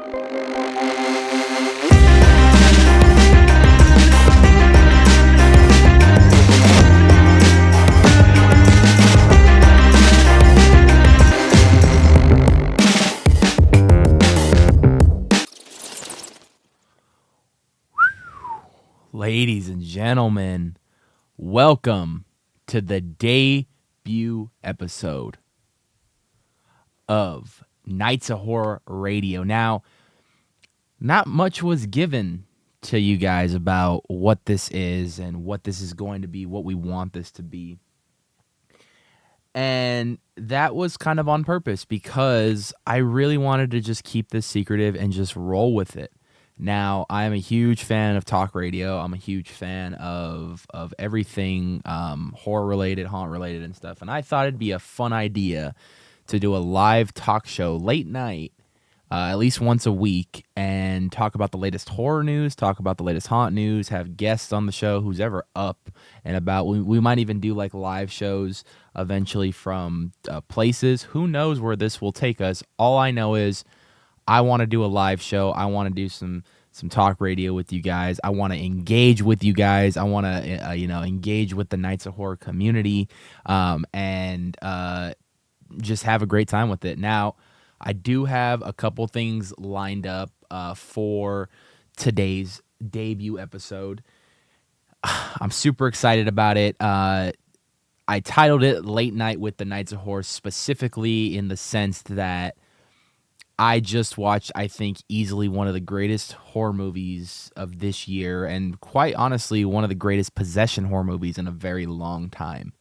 Ladies and gentlemen, welcome to the debut episode of Nights of Horror Radio. Now, not much was given to you guys about what this is and what this is going to be, what we want this to be. And that was kind of on purpose because I really wanted to just keep this secretive and just roll with it. Now, I'm a huge fan of talk radio. I'm a huge fan of everything horror-related, haunt-related, and stuff. And I thought it'd be a fun idea to do a live talk show late night, at least once a week, and talk about the latest horror news, talk about the latest haunt news, have guests on the show who's ever up and about. We might even do like live shows eventually from places. Who knows where this will take us? All I know is I want to do a live show. I want to do some talk radio with you guys. I want to engage with you guys. I want to engage with the Nights of Horror community, and just have a great time with it. Now, I do have a couple things lined up for today's debut episode. I'm super excited about it. I titled it Late Night with the Nights of Horror specifically in the sense that I just watched, I think, easily one of the greatest horror movies of this year, and quite honestly, one of the greatest possession horror movies in a very long time.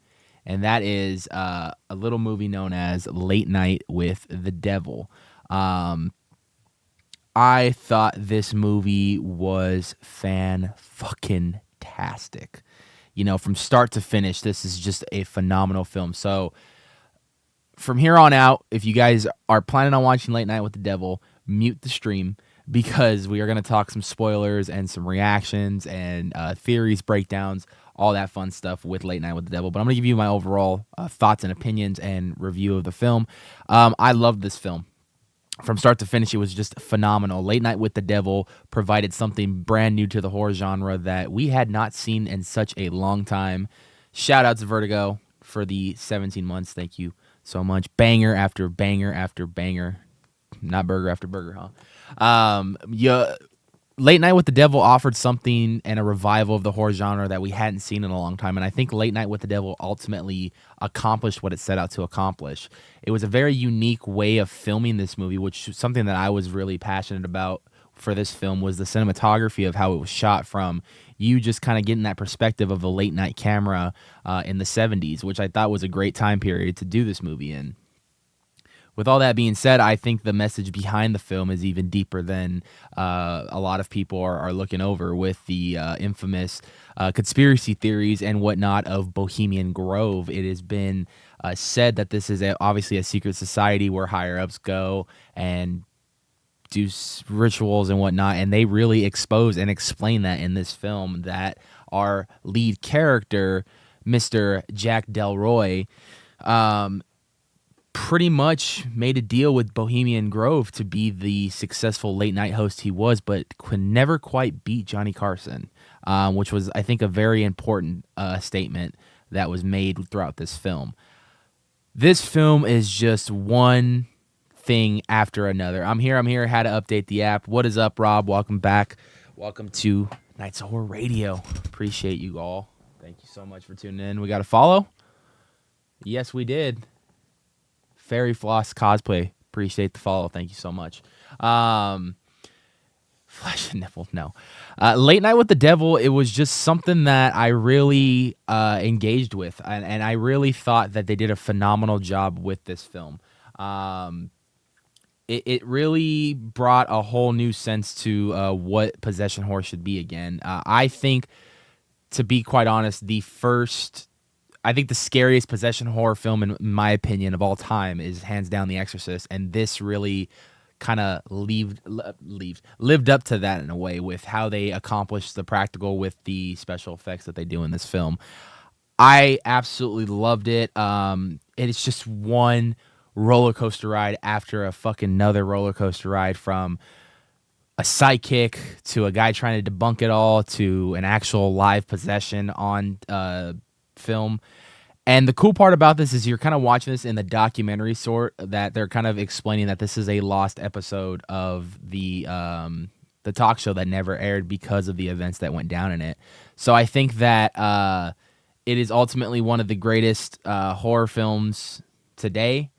And that is a little movie known as Late Night with the Devil. I thought this movie was fan-fucking-tastic. You know, from start to finish, this is just a phenomenal film. So from here on out, if you guys are planning on watching Late Night with the Devil, mute the stream because we are going to talk some spoilers and some reactions and theories, breakdowns, all that fun stuff with Late Night with the Devil. But I'm going to give you my overall thoughts and opinions and review of the film. I love this film. From start to finish, it was just phenomenal. Late Night with the Devil provided something brand new to the horror genre that we had not seen in such a long time. Shout out to Vertigo for the 17 months. Thank you so much. Banger after banger after banger. Not burger after burger, huh? Late Night with the Devil offered something and a revival of the horror genre that we hadn't seen in a long time. And I think Late Night with the Devil ultimately accomplished what it set out to accomplish. It was a very unique way of filming this movie, which is something that I was really passionate about for this film, was the cinematography of how it was shot, from you just kind of getting that perspective of the late night camera in the 70s, which I thought was a great time period to do this movie in. With all that being said, I think the message behind the film is even deeper than a lot of people are looking over, with the infamous conspiracy theories and whatnot of Bohemian Grove. It has been said that this is obviously a secret society where higher-ups go and do rituals and whatnot, and they really expose and explain that in this film, that our lead character, Mr. Jack Delroy, pretty much made a deal with Bohemian Grove to be the successful late night host he was, but could never quite beat Johnny Carson, which was, I think, a very important statement that was made throughout this film. This film is just one thing after another. I'm here. Had to update the app. What is up, Rob? Welcome back. Welcome to Nights of Horror Radio. Appreciate you all. Thank you so much for tuning in. We got a follow? Yes, we did. Fairy Floss Cosplay. Appreciate the follow. Thank you so much. Flesh and nipple. No. Late Night with the Devil, it was just something that I really engaged with. And I really thought that they did a phenomenal job with this film. It really brought a whole new sense to what possession horror should be again. I think, to be quite honest, I think the scariest possession horror film, in my opinion, of all time is hands down The Exorcist, and this really kind of lived up to that in a way, with how they accomplished the practical with the special effects that they do in this film. I absolutely loved it. It's just one roller coaster ride after a fucking another roller coaster ride, from a sidekick to a guy trying to debunk it all to an actual live possession on film. And the cool part about this is you're kind of watching this in the documentary sort that they're kind of explaining that this is a lost episode of the talk show that never aired because of the events that went down in it. So I think that it is ultimately one of the greatest horror films today.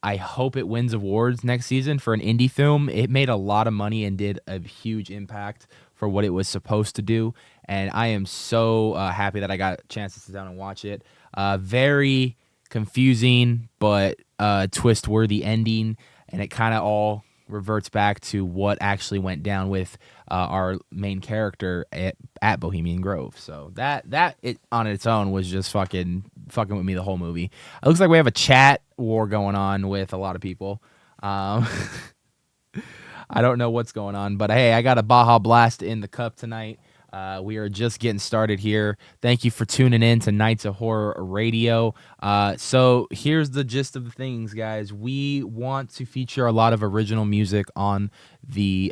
I hope it wins awards next season for an indie film. It made a lot of money and did a huge impact for what it was supposed to do. And I am so happy that I got a chance to sit down and watch it. Very confusing, but twist-worthy ending. And it kind of all reverts back to what actually went down with our main character at Bohemian Grove. So that it on its own was just fucking with me the whole movie. It looks like we have a chat war going on with a lot of people. I don't know what's going on, but hey, I got a Baja Blast in the cup tonight. We are just getting started here. Thank you for tuning in to Nights of Horror Radio. So here's the gist of the things, guys. We want to feature a lot of original music on the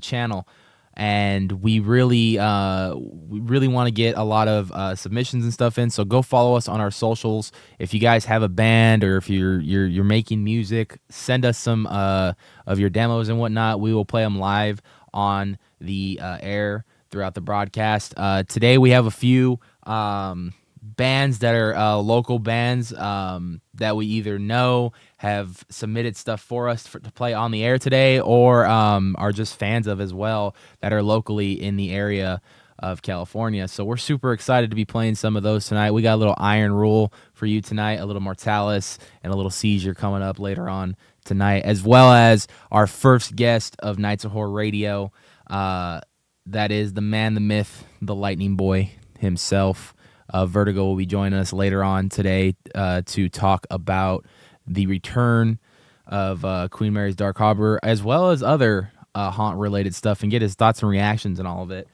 channel, and we really want to get a lot of submissions and stuff in. So go follow us on our socials. If you guys have a band or if you're making music, send us some of your demos and whatnot. We will play them live on the air throughout the broadcast. Today we have a few bands that are local bands that we either know have submitted stuff for us to play on the air today, or are just fans of as well that are locally in the area of California. So we're super excited to be playing some of those tonight. We got a little Iron Rule for you tonight, a little Mortalis, and a little Seizure coming up later on tonight, as well as our first guest of Nights of Horror Radio. That is the man, the myth, the lightning boy himself. Vertigo will be joining us later on today to talk about the return of Queen Mary's Dark Harbor, as well as other haunt-related stuff, and get his thoughts and reactions and all of it.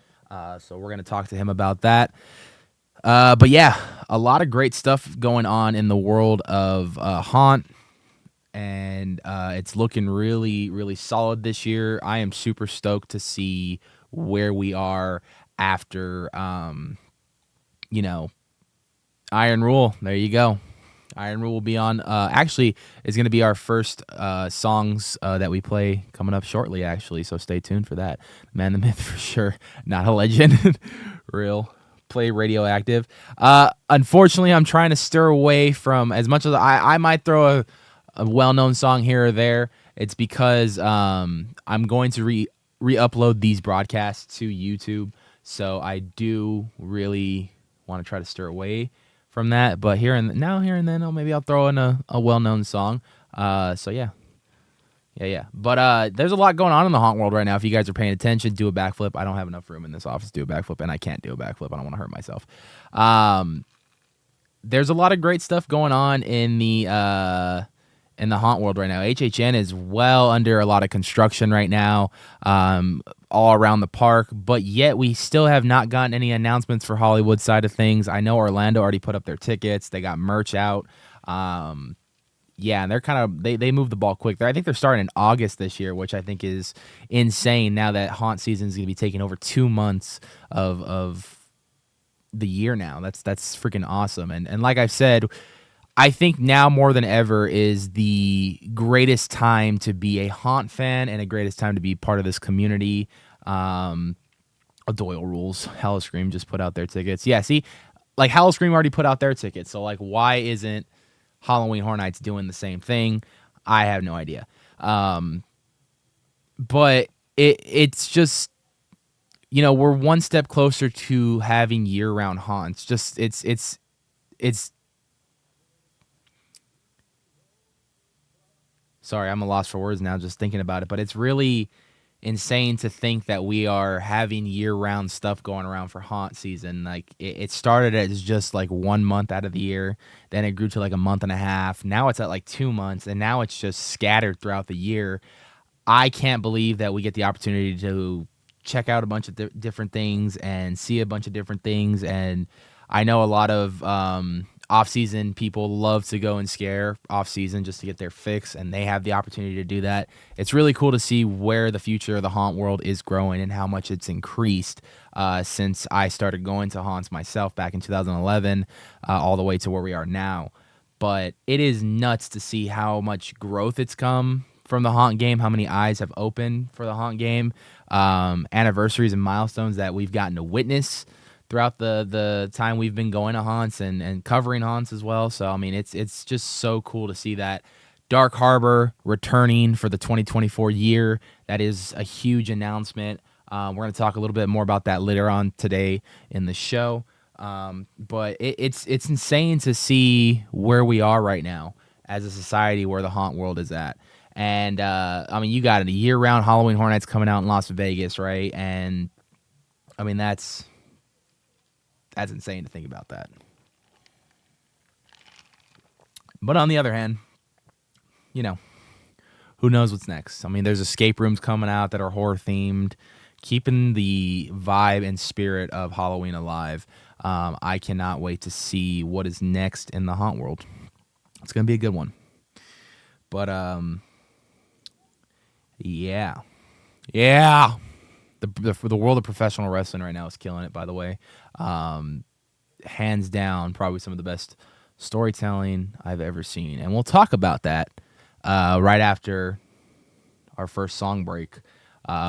So we're going to talk to him about that. But yeah, a lot of great stuff going on in the world of haunt, and it's looking really, really solid this year. I am super stoked to see where we are after, Iron Rule. There you go. Iron Rule will be on. Actually, it's going to be our first songs that we play coming up shortly, actually. So stay tuned for that. Man, the myth for sure. Not a legend. Real. Play radioactive. Unfortunately, I'm trying to steer away from, as much as I might throw a well-known song here or there. It's because I'm going to re-upload these broadcasts to YouTube. So I do really want to try to steer away from that, but here and then, maybe I'll throw in a well-known song. So yeah. But there's a lot going on in the haunt world right now. If you guys are paying attention, do a backflip. I don't have enough room in this office to do a backflip, and I can't do a backflip. I don't want to hurt myself. There's a lot of great stuff going on in the haunt world right now. HHN is well under a lot of construction right now, all around the park, but yet we still have not gotten any announcements for Hollywood side of things. I know Orlando already put up their tickets. They got merch out. And they're kind of, they moved the ball quick. I think they're starting in August this year, which I think is insane now that haunt season is going to be taking over 2 months of the year now. That's freaking awesome. And like I've said, I think now more than ever is the greatest time to be a haunt fan and a greatest time to be part of this community. Doyle Rules. Hellscream just put out their tickets. Yeah, see, like Hellscream already put out their tickets. So like, why isn't Halloween Horror Nights doing the same thing? I have no idea. But it's just, we're one step closer to having year-round haunts. Just it's sorry, I'm a loss for words now just thinking about it, but it's really insane to think that we are having year-round stuff going around for haunt season. Like, it started as just like 1 month out of the year, then it grew to like a month and a half. Now it's at like 2 months, and now it's just scattered throughout the year. I can't believe that we get the opportunity to check out a bunch of different things and see a bunch of different things. And I know a lot of Off-season people love to go and scare off-season just to get their fix, and they have the opportunity to do that. It's really cool to see where the future of the haunt world is growing and how much it's increased since I started going to haunts myself back in 2011, all the way to where we are now. But it is nuts to see how much growth it's come from the haunt game, how many eyes have opened for the haunt game, anniversaries and milestones that we've gotten to witness throughout the time we've been going to haunts and covering haunts as well. So, I mean, it's just so cool to see that Dark Harbor returning for the 2024 year. That is a huge announcement. We're going to talk a little bit more about that later on today in the show. But it's insane to see where we are right now as a society, where the haunt world is at. And, I mean, you got a year-round Halloween Horror Nights coming out in Las Vegas, right? And, I mean, that's insane to think about that. But on the other hand, you know, who knows what's next? I mean, there's escape rooms coming out that are horror-themed, keeping the vibe and spirit of Halloween alive. I cannot wait to see what is next in the haunt world. It's going to be a good one. But, yeah. The world of professional wrestling right now is killing it, by the way. Hands down, probably some of the best storytelling I've ever seen. And we'll talk about that right after our first song break,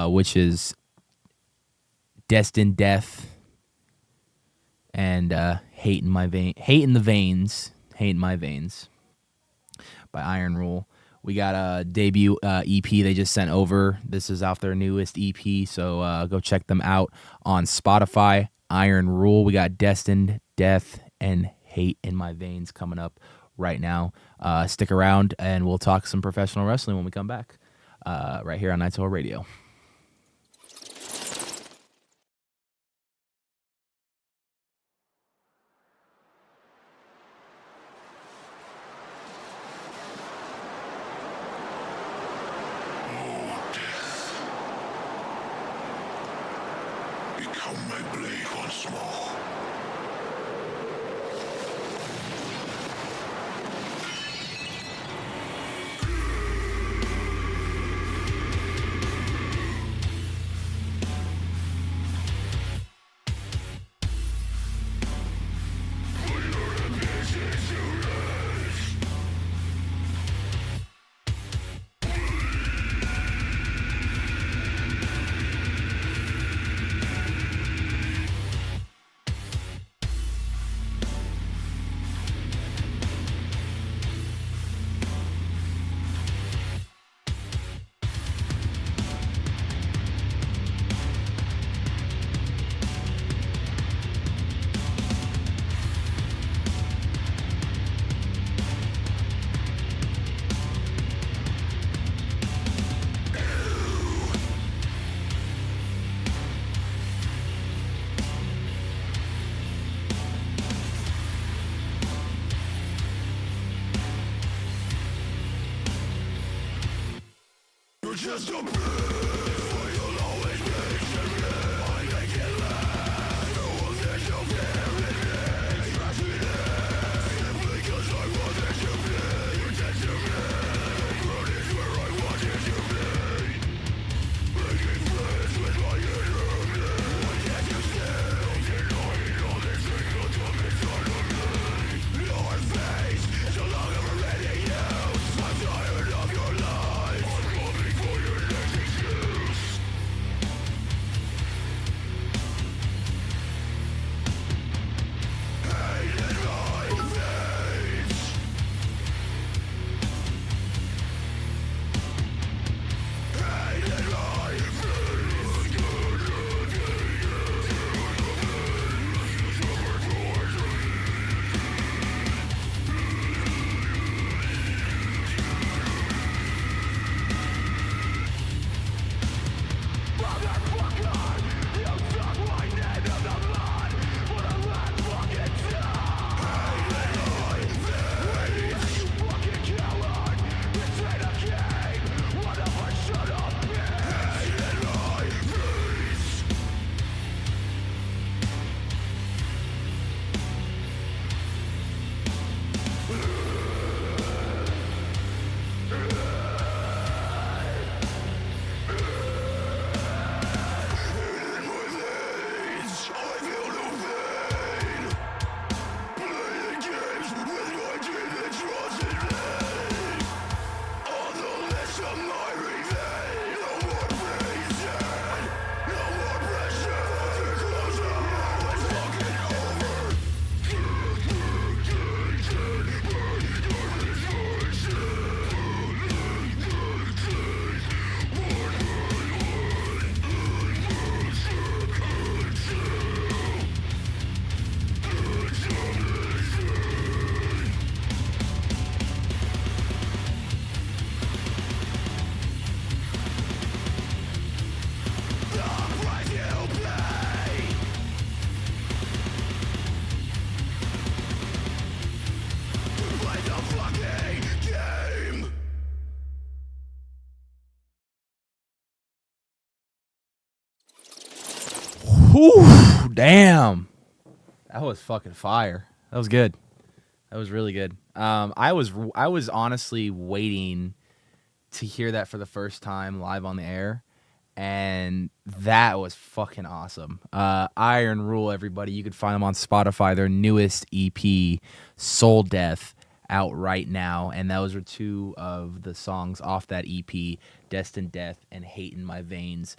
which is Destined Death and Hate in My Veins by Iron Rule. We got a debut EP they just sent over. This is off their newest EP, so go check them out on Spotify. Iron Rule. We got Destined Death and Hate in My Veins coming up right now. Stick around, and we'll talk some professional wrestling when we come back right here on Nights Horror Radio. Become my blade once more. You're just a bitch. You'll always be champion. I make it last. You will think you'll fear it. Trash it in. Because I want it to be. You're dead to me. Run is where I want it to be. Making friends with my enemy. Why can't you still denying all these things that come inside of me? Your face is no longer already used. I'm tired of your lies. I'm coming for your next issue. Whew, damn. That was fucking fire. That was good. That was really good. I was honestly waiting to hear that for the first time live on the air, and that was fucking awesome. Iron Rule, everybody. You could find them on Spotify. Their newest EP, Soul Death, out right now, and those are two of the songs off that EP, Destined Death and Hate in My Veins.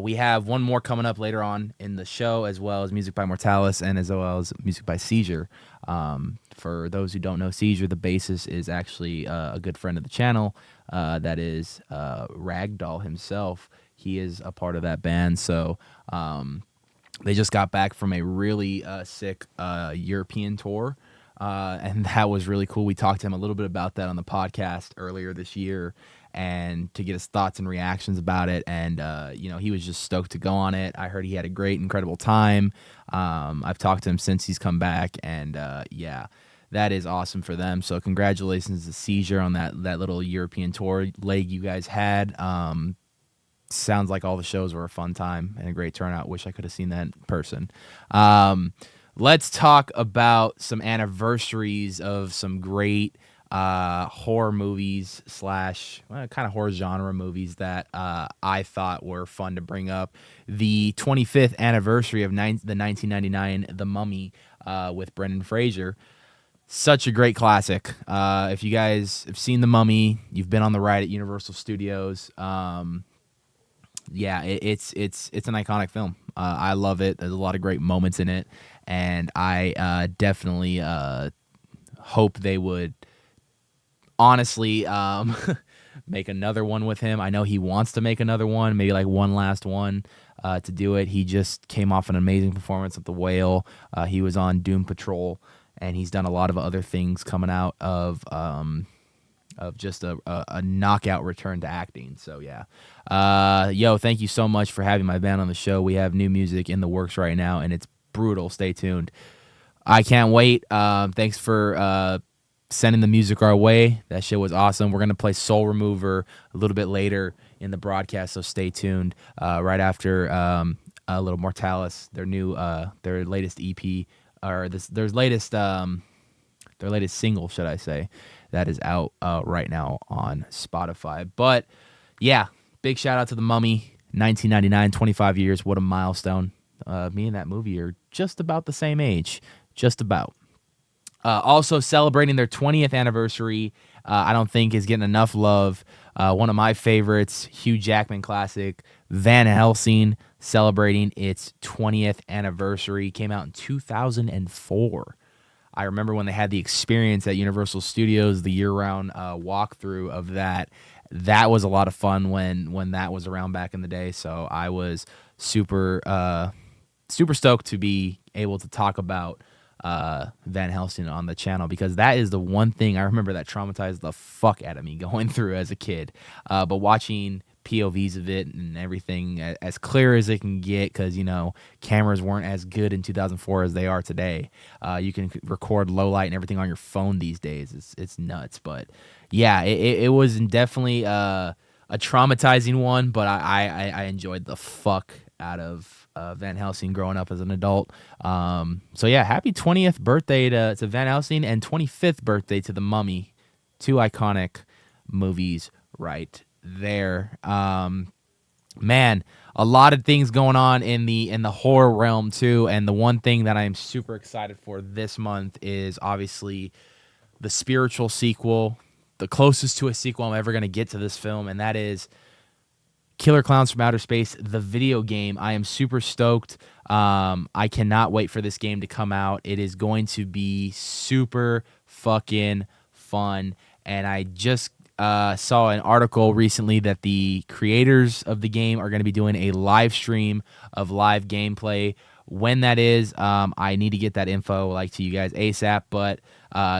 We have one more coming up later on in the show, as well as music by Mortalis and as well as music by Seizure. For those who don't know Seizure, the bassist is actually a good friend of the channel. That is Ragdoll himself. He is a part of that band, so they just got back from a really sick European tour. And that was really cool. We talked to him a little bit about that on the podcast earlier this year, and to get his thoughts and reactions about it. And, he was just stoked to go on it. I heard he had a great, incredible time. I've talked to him since he's come back, and yeah, that is awesome for them. So congratulations to Seizure on that little European tour leg you guys had. Sounds like all the shows were a fun time and a great turnout. Wish I could have seen that in person. Let's talk about some anniversaries of some great horror movies / kind of horror genre movies that I thought were fun to bring up. The 25th anniversary of the 1999 The Mummy with Brendan Fraser. Such a great classic. If you guys have seen The Mummy, you've been on the ride at Universal Studios. Yeah, it's an iconic film. I love it. There's a lot of great moments in it, and I definitely hope they would honestly make another one with him. I know he wants to make another one, maybe like one last one to do it. He just came off an amazing performance at The Whale. He was on Doom Patrol, and he's done a lot of other things coming out of just a knockout return to acting. So yeah. Yo, thank you so much for having my band on the show. We have new music in the works right now, and it's brutal. Stay tuned. I can't wait. Thanks for sending the music our way. That shit was awesome. We're going to play Soul Remover a little bit later in the broadcast, so stay tuned. Right after a little Mortalis, their latest EP, or their latest single, should I say, that is out right now on Spotify. But yeah, big shout out to The Mummy, 1999, 25 years. What a milestone. Me and that movie are just about the same age. Just about. Also celebrating their 20th anniversary, I don't think is getting enough love. One of my favorites, Hugh Jackman classic, Van Helsing, celebrating its 20th anniversary. Came out in 2004. I remember when they had the experience at Universal Studios, the year-round walkthrough of that. That was a lot of fun when that was around back in the day. So I was super stoked to be able to talk about Van Helsing on the channel, because that is the one thing I remember that traumatized the fuck out of me going through as a kid. But watching POVs of it and everything as clear as it can get, because cameras weren't as good in 2004 as they are today. You can record low light and everything on your phone these days. It's nuts. But yeah, it was definitely a traumatizing one, but I enjoyed the fuck out of Van Helsing growing up as an adult. So yeah, happy 20th birthday to Van Helsing, and 25th birthday to The Mummy. Two iconic movies right there. Man, a lot of things going on in the horror realm too, and the one thing that I am super excited for this month is obviously the spiritual sequel, the closest to a sequel I'm ever going to get to this film, and that is Killer Clowns from Outer Space, the video game. I am super stoked. I cannot wait for this game to come out. It is going to be super fucking fun, and I just saw an article recently that the creators of the game are going to be doing a live stream of live gameplay. When that is, I need to get that info to you guys ASAP, but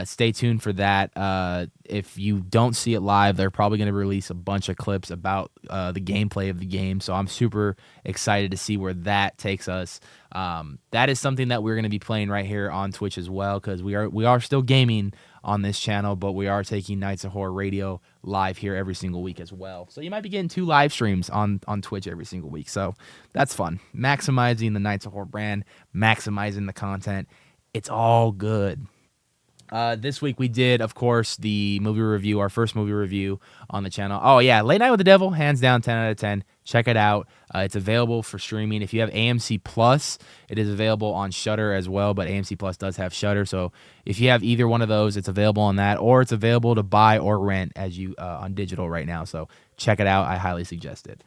Stay tuned for that. If you don't see it live, they're probably going to release a bunch of clips about the gameplay of the game. So I'm super excited to see where that takes us. That is something that we're going to be playing right here on Twitch as well, because we are still gaming on this channel, but we are taking Nights of Horror Radio live here every single week as well. So you might be getting 2 live streams on Twitch every single week. So that's fun. Maximizing the Nights of Horror brand, maximizing the content. It's all good. This week we did, of course, the movie review, our first movie review on the channel. Oh, yeah, Late Night with the Devil, hands down, 10 out of 10. Check it out. It's available for streaming. If you have AMC Plus, it is available on Shudder as well, but AMC Plus does have Shudder. So if you have either one of those, it's available on that, or it's available to buy or rent as you on digital right now. So check it out. I highly suggest it.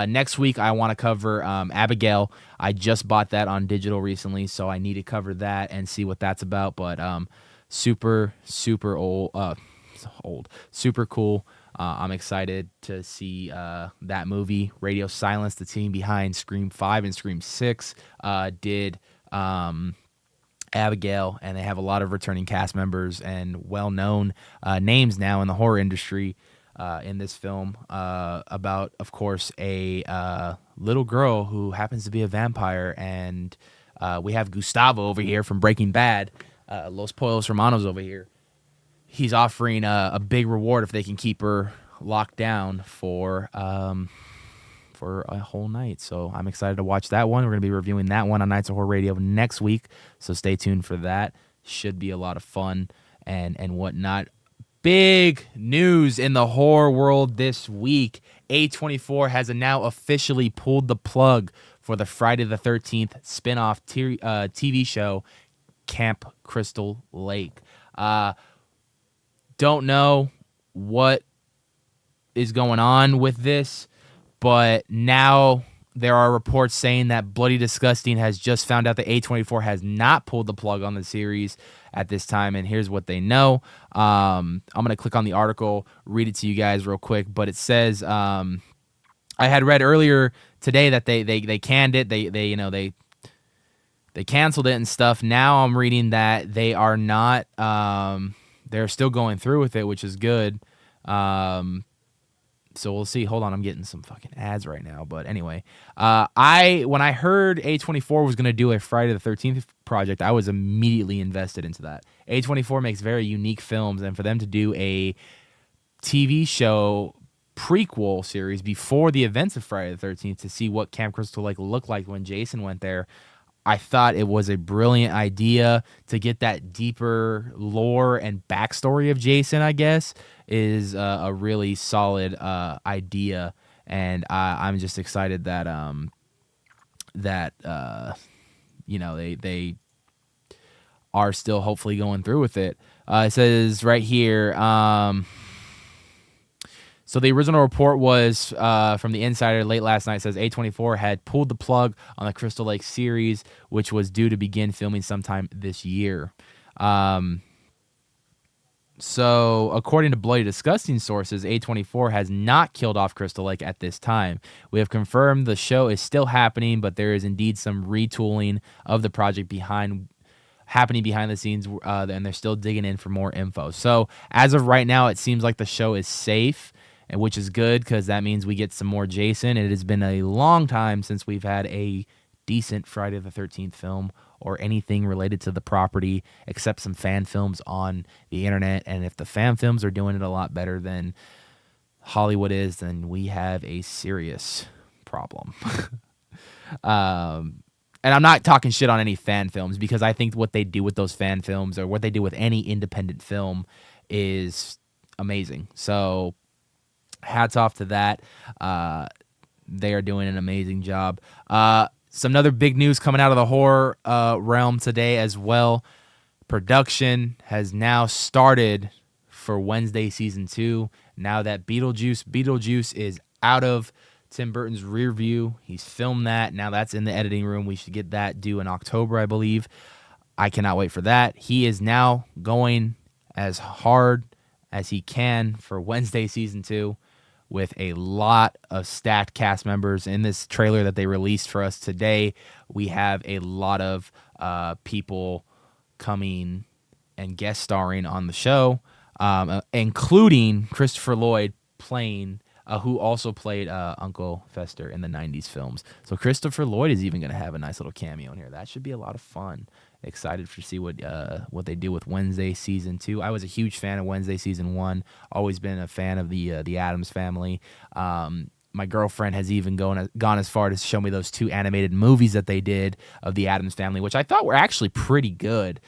Next week, I want to cover Abigail. I just bought that on digital recently, so I need to cover that and see what that's about. But super super cool. I'm excited to see that movie. Radio Silence, the team behind Scream 5 and Scream 6, did Abigail, and they have a lot of returning cast members and well-known names now in the horror industry in this film about, of course, a little girl who happens to be a vampire. And we have Gustavo over here from Breaking Bad, Los Pollos Hermanos over here. He's offering a big reward if they can keep her locked down for a whole night. So I'm excited to watch that one. We're going to be reviewing that one on Nights of Horror Radio next week. So stay tuned for that. Should be a lot of fun and whatnot. Big news in the horror world this week. A24 has now officially pulled the plug for the Friday the 13th spin-off TV show, Camp Crystal Lake. Don't know what is going on with this, but now there are reports saying that Bloody Disgusting has just found out that A24 has not pulled the plug on the series at this time, and here's what they know. I'm going to click on the article, read it to you guys real quick, but it says, I had read earlier today that they canned it, they canceled it and stuff. Now I'm reading that they are not, they're still going through with it, which is good. So we'll see. Hold on, I'm getting some fucking ads right now. But anyway, when I heard A24 was going to do a Friday the 13th project, I was immediately invested into that. A24 makes very unique films, and for them to do a TV show prequel series before the events of Friday the 13th to see what Camp Crystal Lake looked like when Jason went there, I thought it was a brilliant idea to get that deeper lore and backstory of Jason, I guess, is a really solid idea. And I'm just excited that, they are still hopefully going through with it. It says right here, so the original report was from the Insider late last night. It says A24 had pulled the plug on the Crystal Lake series, which was due to begin filming sometime this year. So according to Bloody Disgusting sources, A24 has not killed off Crystal Lake at this time. We have confirmed the show is still happening, but there is indeed some retooling of the project happening behind the scenes, and they're still digging in for more info. So as of right now, it seems like the show is safe, and which is good because that means we get some more Jason. It has been a long time since we've had a decent Friday the 13th film or anything related to the property, except some fan films on the internet. And if the fan films are doing it a lot better than Hollywood is, then we have a serious problem. And I'm not talking shit on any fan films, because I think what they do with those fan films, or what they do with any independent film, is amazing. So hats off to that. They are doing an amazing job. Some other big news coming out of the horror realm today as well. Production has now started for Wednesday season 2. Now that Beetlejuice is out of Tim Burton's rear view. He's filmed that. Now that's in the editing room. We should get that due in October, I believe. I cannot wait for that. He is now going as hard as he can for Wednesday season 2, with a lot of stacked cast members. In this trailer that they released for us today, we have a lot of people coming and guest starring on the show, including Christopher Lloyd playing, who also played Uncle Fester in the 90s films. So Christopher Lloyd is even going to have a nice little cameo in here. That should be a lot of fun. Excited to see what they do with Wednesday season 2. I was a huge fan of Wednesday season 1. Always been a fan of the Addams Family. My girlfriend has even gone as far to show me those 2 animated movies that they did of the Addams Family, which I thought were actually pretty good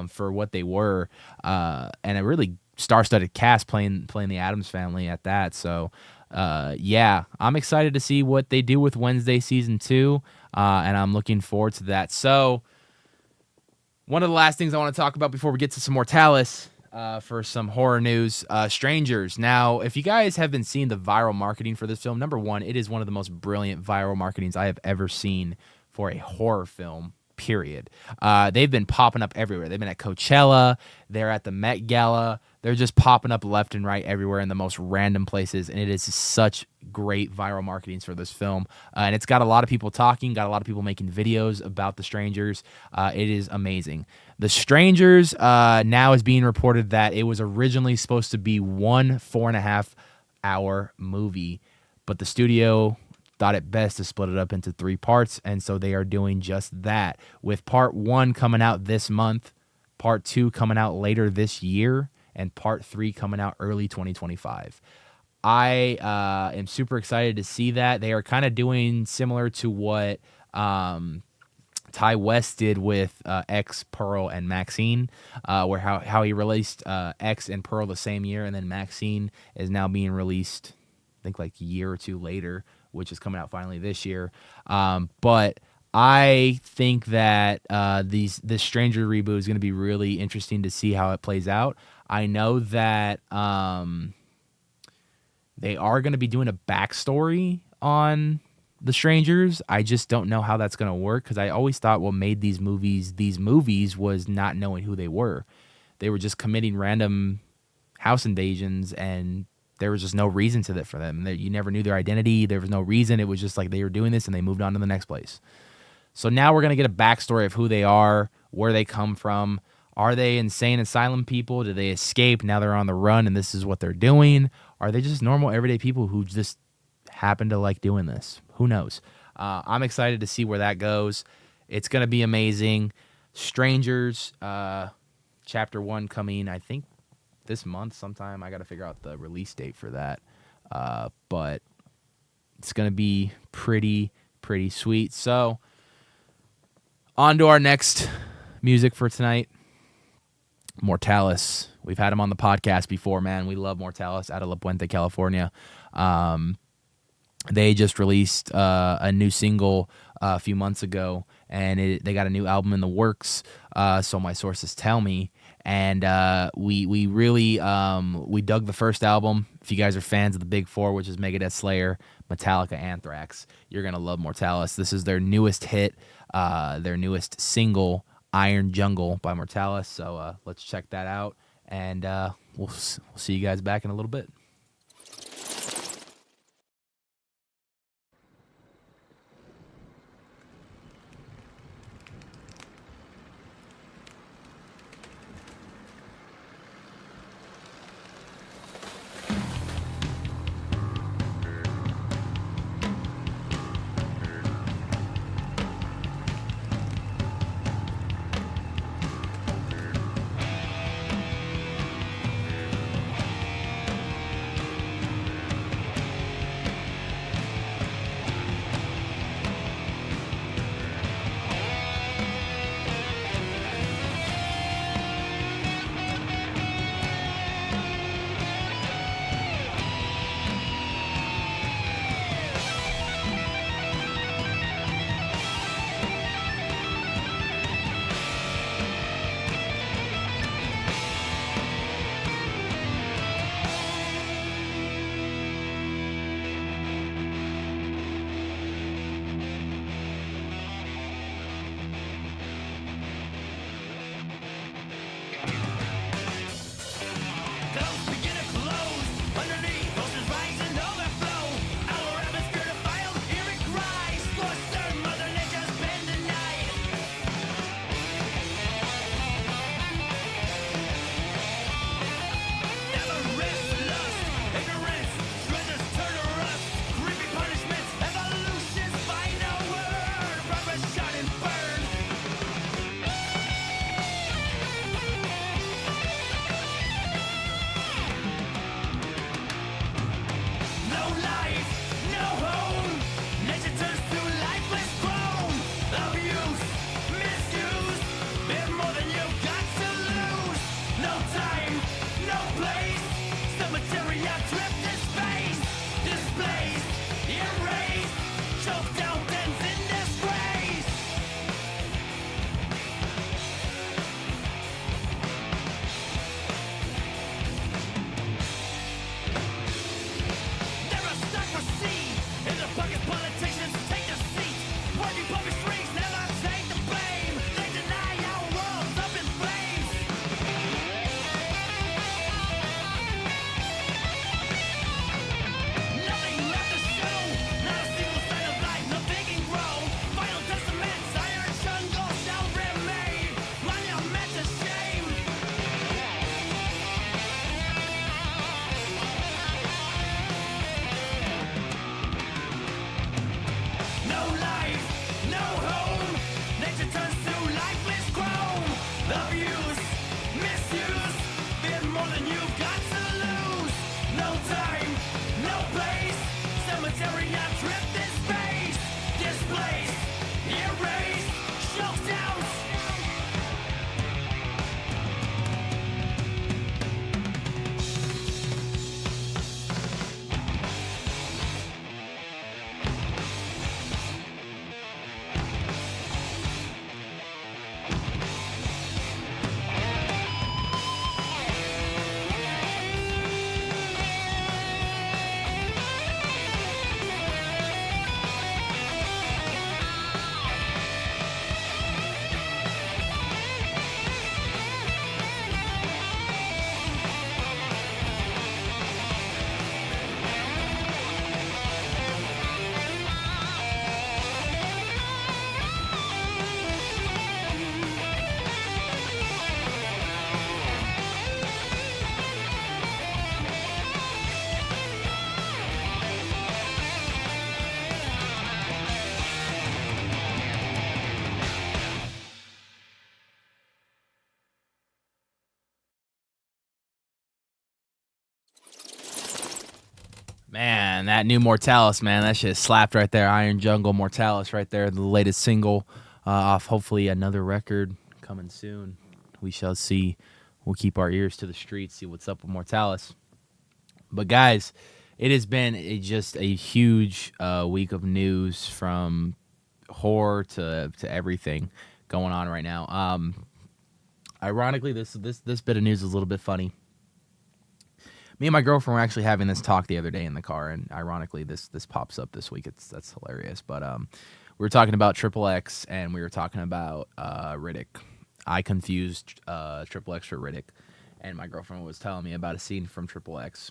for what they were, and a really star-studded cast playing the Addams Family at that. So, yeah, I'm excited to see what they do with Wednesday season 2, and I'm looking forward to that. So, one of the last things I want to talk about before we get to some Mortalis, for some horror news, Strangers. Now, if you guys have been seeing the viral marketing for this film, number one, it is one of the most brilliant viral marketings I have ever seen for a horror film, period. They've been popping up everywhere. They've been at Coachella. They're at the Met Gala. They're just popping up left and right everywhere in the most random places, and it is such great viral marketing for this film. And it's got a lot of people talking, got a lot of people making videos about The Strangers. It is amazing. The Strangers now is being reported that it was originally supposed to be 1 4.5-hour movie, but the studio thought it best to split it up into 3 parts, and so they are doing just that, with part 1 coming out this month, part 2 coming out later this year, and part 3 coming out early 2025. I am super excited to see that. They are kind of doing similar to what Ty West did with X, Pearl, and Maxine, where how he released X and Pearl the same year, and then Maxine is now being released, I think, like a year or 2 later, which is coming out finally this year. But I think that this Stranger reboot is going to be really interesting to see how it plays out. I know that they are going to be doing a backstory on the Strangers. I just don't know how that's going to work, because I always thought what made these movies was not knowing who they were. They were just committing random house invasions, and there was just no reason to that for them. You never knew their identity. There was no reason. It was just like they were doing this and they moved on to the next place. So now we're going to get a backstory of who they are, where they come from. Are they insane asylum people? Did they escape? Now they're on the run and this is what they're doing. Are they just normal everyday people who just happen to like doing this? Who knows? I'm excited to see where that goes. It's going to be amazing. Strangers, chapter 1 coming, I think, this month sometime. I got to figure out the release date for that. But it's going to be pretty sweet. So, on to our next music for tonight. Mortalis. We've had him on the podcast before, man. We love Mortalis out of La Puente, California. They just released a new single a few months ago, and they got a new album in the works, so my sources tell me. And we really dug the first album. If you guys are fans of the Big Four, which is Megadeth, Slayer, Metallica, Anthrax, you're going to love Mortalis. This is their newest hit, their newest single, Iron Jungle by Mortalis. So let's check that out, and we'll see you guys back in a little bit. Man, that new Mortalis, man, that shit slapped right there. Iron Jungle Mortalis right there, the latest single off hopefully another record coming soon. We shall see. We'll keep our ears to the streets, see what's up with Mortalis. But guys, it has been just a huge week of news from horror to everything going on right now. Ironically, this bit of news is a little bit funny. Me and my girlfriend were actually having this talk the other day in the car, and ironically, this pops up this week. That's hilarious. But we were talking about Triple X, and we were talking about Riddick. I confused Triple X for Riddick, and my girlfriend was telling me about a scene from Triple X.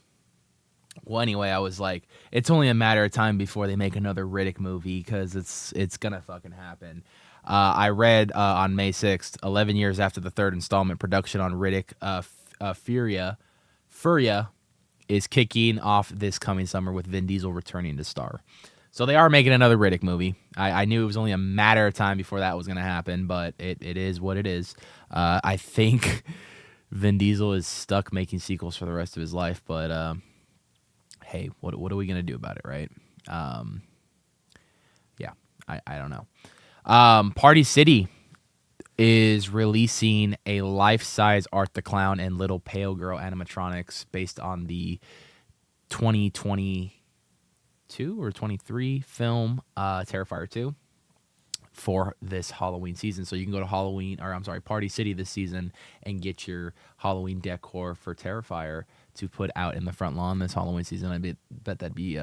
Well, anyway, I was like, it's only a matter of time before they make another Riddick movie because it's gonna fucking happen. I read on May 6th, 11 years after the third installment, production on Riddick, Furia is kicking off this coming summer with Vin Diesel returning to star. So they are making another Riddick movie. I knew it was only a matter of time before that was going to happen, but it is what it is. I think Vin Diesel is stuck making sequels for the rest of his life, but hey, what are we going to do about it, right? Yeah, I don't know. Party City is releasing a life-size Art the Clown and Little Pale Girl animatronics based on the 2022 or 23 film Terrifier 2 for this Halloween season. So you can go to Party City this season and get your Halloween decor for Terrifier to put out in the front lawn this Halloween season. I bet that'd be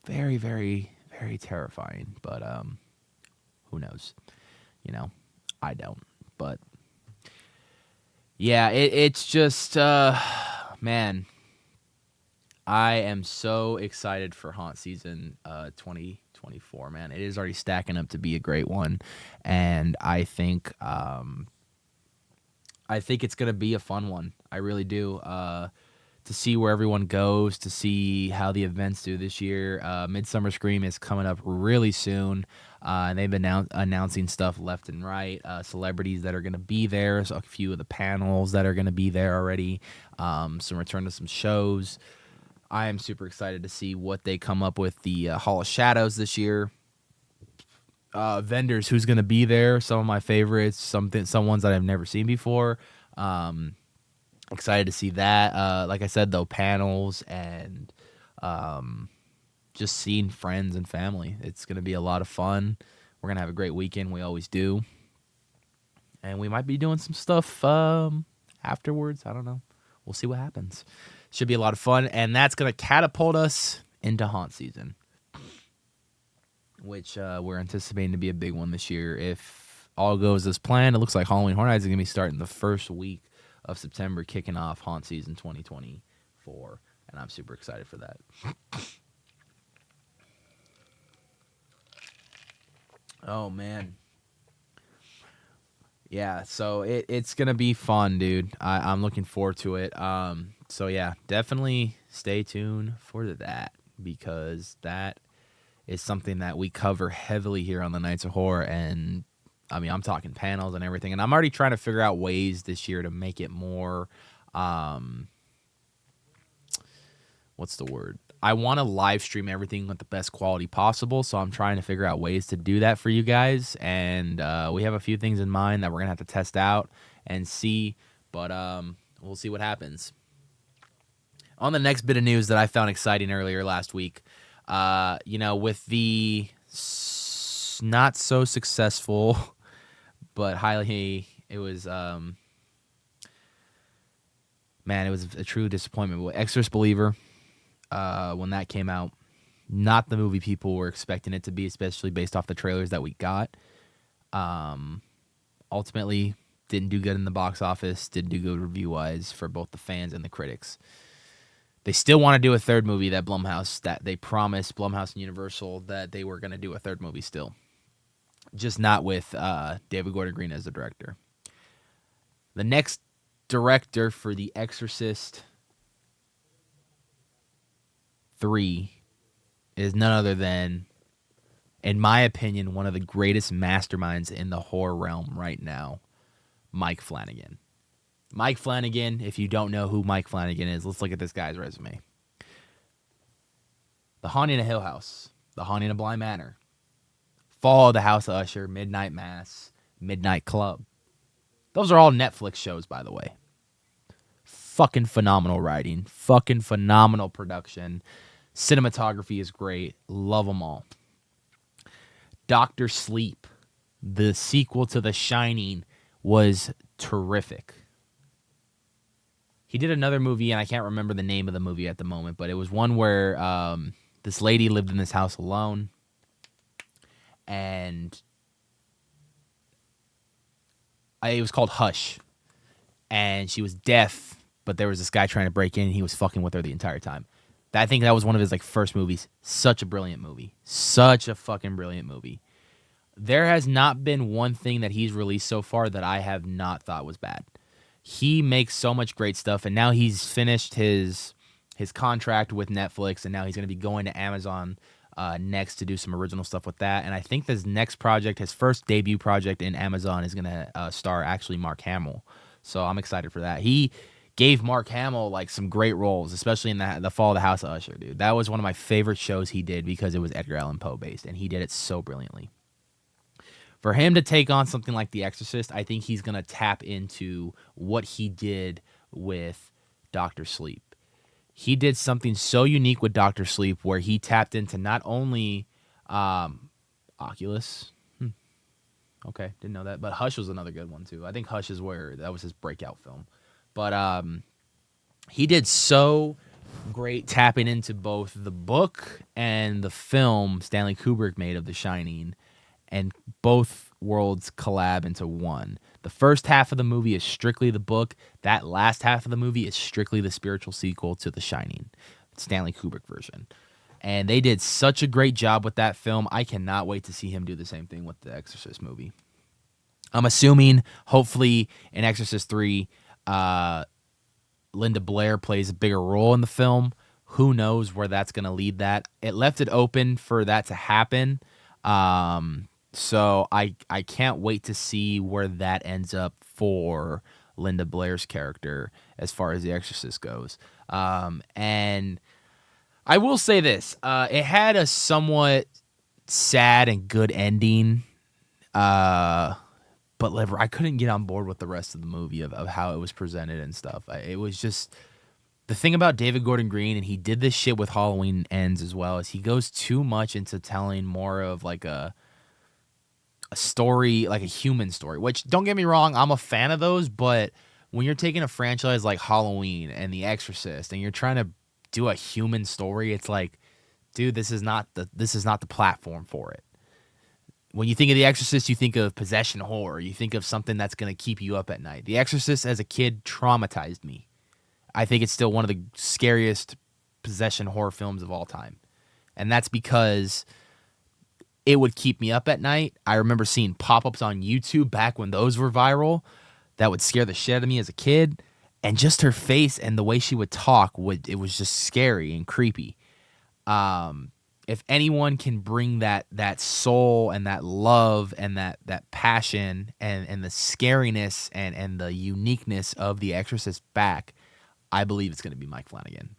very, very, very terrifying. But who knows? You know, I don't. But yeah, it's just man, I am so excited for Haunt season 2024, man. It is already stacking up to be a great one, and I think it's gonna be a fun one. I really do. To see where everyone goes, to see how the events do this year. Midsummer Scream is coming up really soon, and they've been announcing stuff left and right. Celebrities that are going to be there, so a few of the panels that are going to be there already, some return to some shows. I am super excited to see what they come up with the Hall of Shadows this year. Vendors, who's going to be there, some of my favorites, some ones that I've never seen before. Excited to see that. Like I said, though, panels and just seeing friends and family. It's going to be a lot of fun. We're going to have a great weekend. We always do. And we might be doing some stuff afterwards. I don't know. We'll see what happens. Should be a lot of fun. And that's going to catapult us into Haunt season, which we're anticipating to be a big one this year. If all goes as planned, it looks like Halloween Horror Nights is going to be starting the first week of September, kicking off Haunt season 2024, and I'm super excited for that. Oh man, yeah. So it's gonna be fun, dude. I'm looking forward to it. So yeah, definitely stay tuned for that because that is something that we cover heavily here on the Nights of Horror, and I mean, I'm talking panels and everything, and I'm already trying to figure out ways this year to make it more, what's the word? I want to live stream everything with the best quality possible, so I'm trying to figure out ways to do that for you guys. And we have a few things in mind that we're gonna have to test out and see, but we'll see what happens. On the next bit of news that I found exciting earlier last week, with the not so successful, but it was it was a true disappointment. But Exorcist Believer, when that came out, not the movie people were expecting it to be, especially based off the trailers that we got. Ultimately, didn't do good in the box office, didn't do good review-wise for both the fans and the critics. They still want to do a third movie that they promised Blumhouse and Universal that they were going to do a third movie still. Just not with David Gordon Green as the director. The next director for The Exorcist 3 is none other than, in my opinion, one of the greatest masterminds in the horror realm right now, Mike Flanagan. Mike Flanagan, if you don't know who Mike Flanagan is, let's look at this guy's resume. The Haunting of Hill House, The Haunting of Bly Manor, Fall of the House of Usher, Midnight Mass, Midnight Club. Those are all Netflix shows, by the way. Fucking phenomenal writing, fucking phenomenal production. Cinematography is great. Love them all. Dr. Sleep, the sequel to The Shining, was terrific. He did another movie, and I can't remember the name of the movie at the moment, but it was one where this lady lived in this house alone, and it was called Hush, and she was deaf, but there was this guy trying to break in, and he was fucking with her the entire time. I think that was one of his first movies. Such a brilliant movie. Such a fucking brilliant movie. There has not been one thing that he's released so far that I have not thought was bad. He makes so much great stuff, and now he's finished his contract with Netflix, and now he's going to be going to Amazon next to do some original stuff with that. And I think this next project, his first debut project in Amazon, is going to star actually Mark Hamill. So I'm excited for that. He gave Mark Hamill some great roles, especially in the Fall of the House of Usher, dude. That was one of my favorite shows he did because it was Edgar Allan Poe based, and he did it so brilliantly. For him to take on something like The Exorcist, I think he's going to tap into what he did with Dr. Sleep. He did something so unique with Dr. Sleep where he tapped into not only Oculus. Okay, didn't know that. But Hush was another good one, too. I think Hush is where that was his breakout film. But he did so great tapping into both the book and the film Stanley Kubrick made of The Shining, and both worlds collab into one. The first half of the movie is strictly the book. That last half of the movie is strictly the spiritual sequel to The Shining, Stanley Kubrick version. And they did such a great job with that film. I cannot wait to see him do the same thing with the Exorcist movie. I'm assuming, hopefully, in Exorcist 3, Linda Blair plays a bigger role in the film. Who knows where that's going to lead that. It left it open for that to happen. So I can't wait to see where that ends up for Linda Blair's character as far as The Exorcist goes. And I will say this. It had a somewhat sad and good ending. But I couldn't get on board with the rest of the movie of how it was presented and stuff. It was just the thing about David Gordon Green, and he did this shit with Halloween Ends as well, is he goes too much into telling more of a story, like a human story, which, don't get me wrong, I'm a fan of those, but when you're taking a franchise like Halloween and The Exorcist and you're trying to do a human story, it's like, dude, this is not the platform for it. When you think of The Exorcist, you think of possession horror. You think of something that's going to keep you up at night. The Exorcist as a kid traumatized me. I think it's still one of the scariest possession horror films of all time. And that's because it would keep me up at night. I remember seeing pop-ups on YouTube back when those were viral that would scare the shit out of me as a kid. And just her face and the way she would talk, it was just scary and creepy. If anyone can bring that soul and that love and that passion and the scariness and the uniqueness of The Exorcist back, I believe it's going to be Mike Flanagan.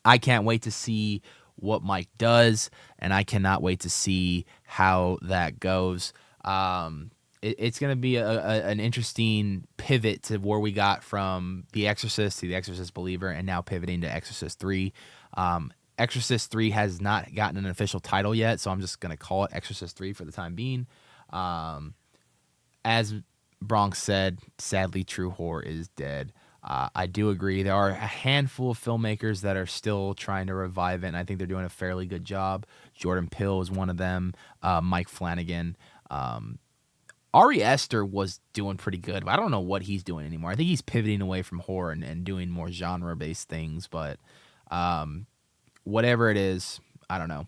I can't wait to see what Mike does, and I cannot wait to see how that goes. It's going to be an interesting pivot to where we got from The Exorcist to The Exorcist Believer, and now pivoting to Exorcist 3. Exorcist 3 has not gotten an official title yet, so I'm just going to call it Exorcist 3 for the time being. As Bronx said, sadly, true horror is dead. I do agree. There are a handful of filmmakers that are still trying to revive it, and I think they're doing a fairly good job. Jordan Peele is one of them. Mike Flanagan. Ari Aster was doing pretty good, but I don't know what he's doing anymore. I think he's pivoting away from horror and doing more genre-based things, but whatever it is, I don't know.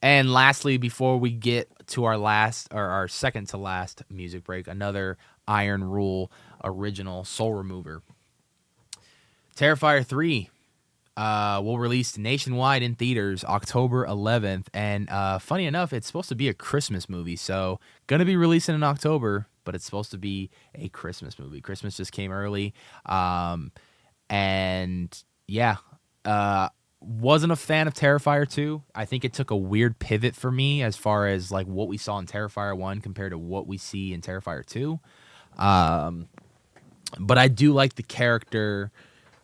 And lastly, before we get to our second to last music break, another Iron Rule original, Soul Remover. Terrifier 3 will release nationwide in theaters October 11th. And funny enough, it's supposed to be a Christmas movie. So going to be releasing in October, but it's supposed to be a Christmas movie. Christmas just came early. And yeah, wasn't a fan of Terrifier 2. I think it took a weird pivot for me as far as like what we saw in Terrifier 1 compared to what we see in Terrifier 2. But I do like the character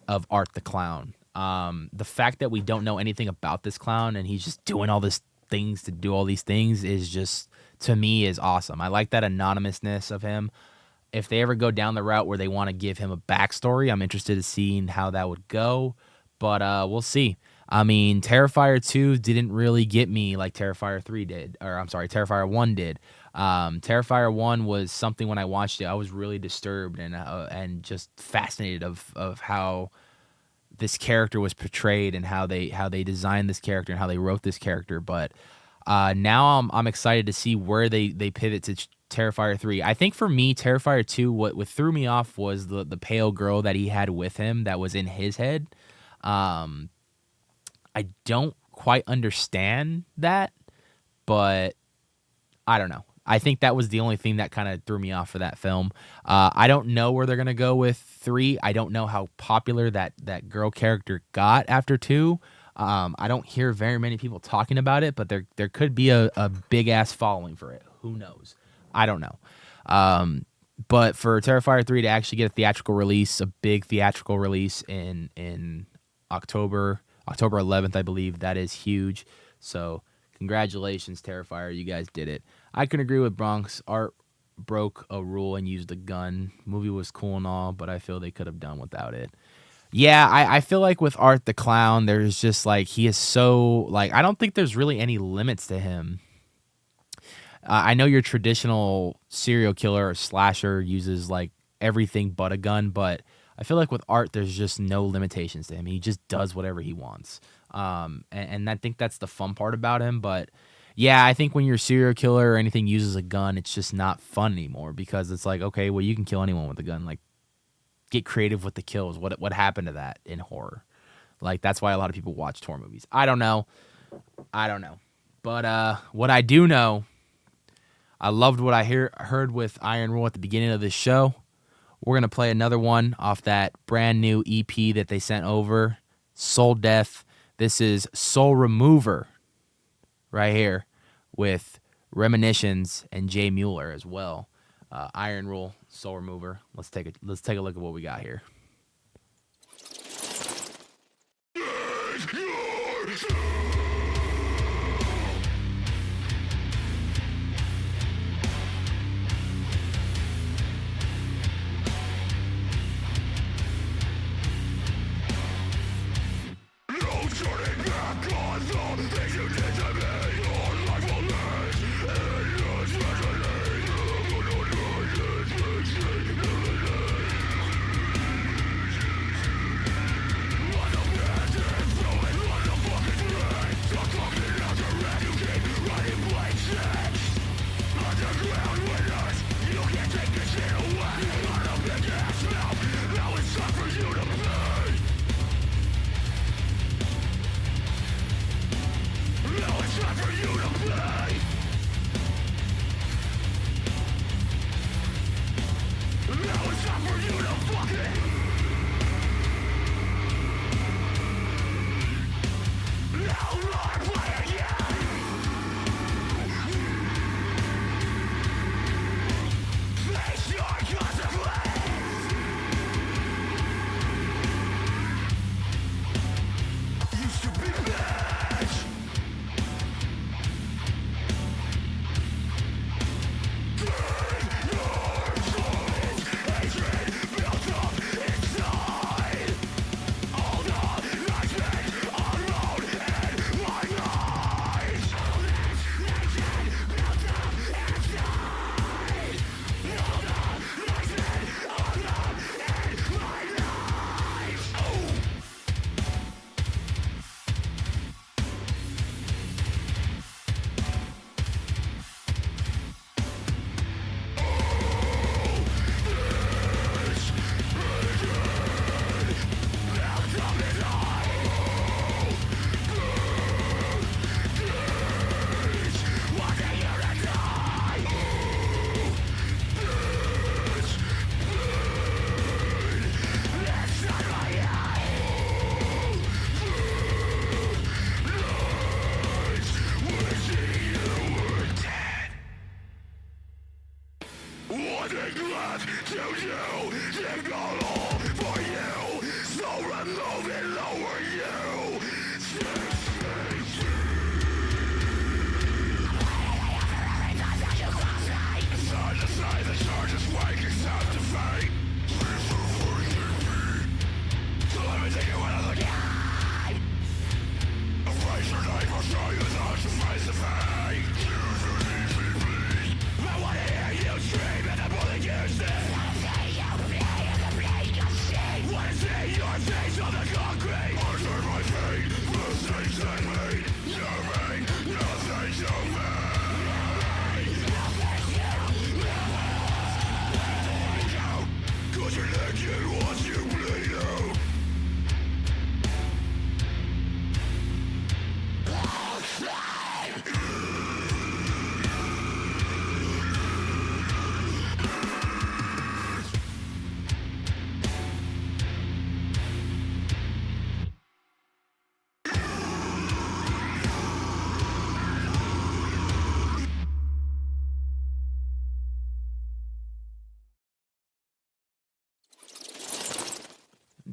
of Art the Clown. The fact that we don't know anything about this clown and he's just doing all these things to do all these things is just, to me, is awesome. I like that anonymousness of him. If they ever go down the route where they want to give him a backstory, I'm interested in seeing how that would go. But we'll see. I mean, Terrifier 2 didn't really get me like Terrifier 3 did. Or, I'm sorry, Terrifier 1 did. Terrifier 1 was something when I watched it, I was really disturbed and just fascinated of how this character was portrayed and how they designed this character and how they wrote this character. But now I'm excited to see where they pivot to Terrifier 3. I think for me, Terrifier 2, what threw me off was the pale girl that he had with him that was in his head. I don't quite understand that, but I don't know. I think that was the only thing that kind of threw me off for that film. I don't know where they're going to go with 3. I don't know how popular that girl character got after 2. I don't hear very many people talking about it, but there could be a big-ass following for it. Who knows? I don't know. But for Terrifier 3 to actually get a theatrical release, a big theatrical release in October 11th, I believe, that is huge. So congratulations, Terrifier. You guys did it. I can agree with Bronx. Art broke a rule and used a gun. Movie was cool and all, but I feel they could have done without it. Yeah, I feel like with Art the Clown, there's just like, he is so, like, I don't think there's really any limits to him. I know your traditional serial killer or slasher uses like everything but a gun, but I feel like with Art, there's just no limitations to him. He just does whatever he wants. And I think that's the fun part about him. But yeah, I think when you're a serial killer or anything uses a gun, it's just not fun anymore because it's like, okay, well, you can kill anyone with a gun. Like, get creative with the kills. What happened to that in horror? Like, that's why a lot of people watch horror movies. I don't know. But what I do know, I loved what I heard with Iron Rule at the beginning of this show. We're going to play another one off that brand new EP that they sent over, Soul Death. This is Soul Remover right here with Reminiscence and Jay Mueller as well. Iron Rule, Soul Remover. Let's take a look at what we got here.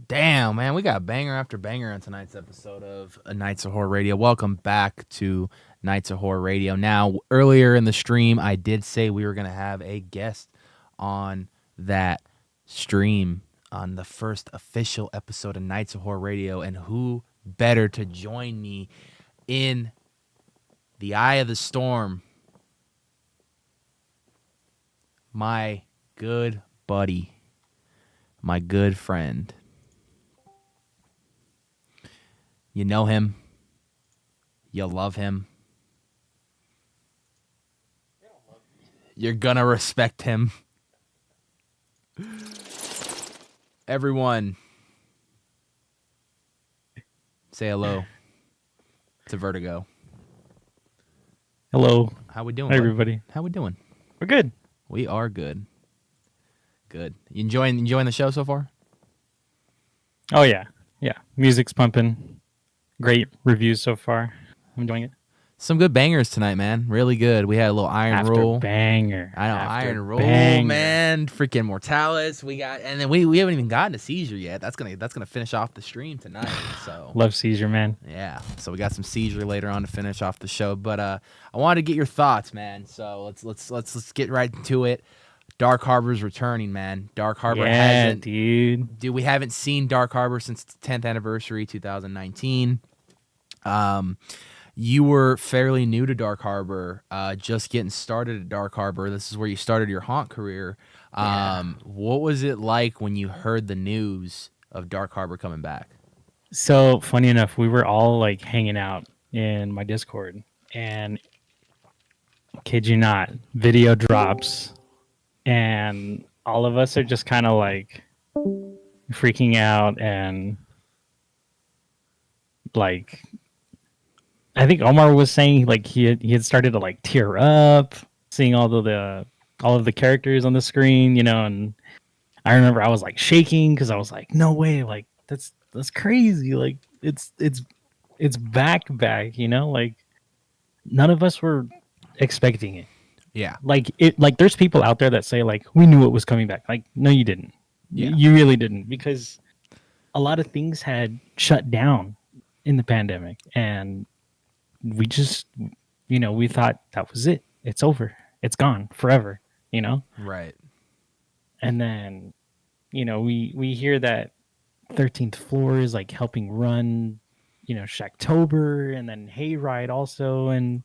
Damn, man, we got banger after banger on tonight's episode of Nights of Horror Radio. Welcome back to Nights of Horror Radio. Now, earlier in the stream, I did say we were going to have a guest on that stream on the first official episode of Nights of Horror Radio, and who better to join me in the eye of the storm? My good buddy, my good friend. You know him. You love him. You're gonna respect him. Everyone, say hello to Vertigo. Hello. How we doing, Hi, bud? everybody. How we doing? We're good. We are good. Good. You enjoying the show so far? Oh, yeah. Yeah. Music's pumping. Great reviews so far. I'm enjoying it. Some good bangers tonight, man. Really good. We had a little Iron After Rule. banger. I know, After Iron Rule, banger. man. Freaking Mortalis. We got, and then we haven't even gotten to Seizure yet. That's gonna finish off the stream tonight. So Love Seizure, man. yeah. So we got some Seizure later on to finish off the show. But I wanted to get your thoughts, man. So let's get right into it. Dark Harbor's returning, man. Dark Harbor hasn't, dude. we haven't seen Dark Harbor since the 10th anniversary, 2019. You were fairly new to Dark Harbor, just getting started at Dark Harbor. This is where you started your haunt career. What was it like when you heard the news of Dark Harbor coming back? So, funny enough, we were all like hanging out in my Discord, and kid you not, video drops, and all of us are just kind of like freaking out, and like I think Omar was saying like he had started to like tear up seeing all of the characters on the screen, and I remember I was like shaking because I was like, no way, like that's crazy, like it's back, like none of us were expecting it. Yeah. Like there's people out there that say like we knew it was coming back. Like, no, you didn't. Yeah. You really didn't, because a lot of things had shut down in the pandemic, and we just, we thought that was it. It's over. It's gone forever, Right. And then, we hear that 13th Floor is like helping run, Shacktober, and then Hayride also. And,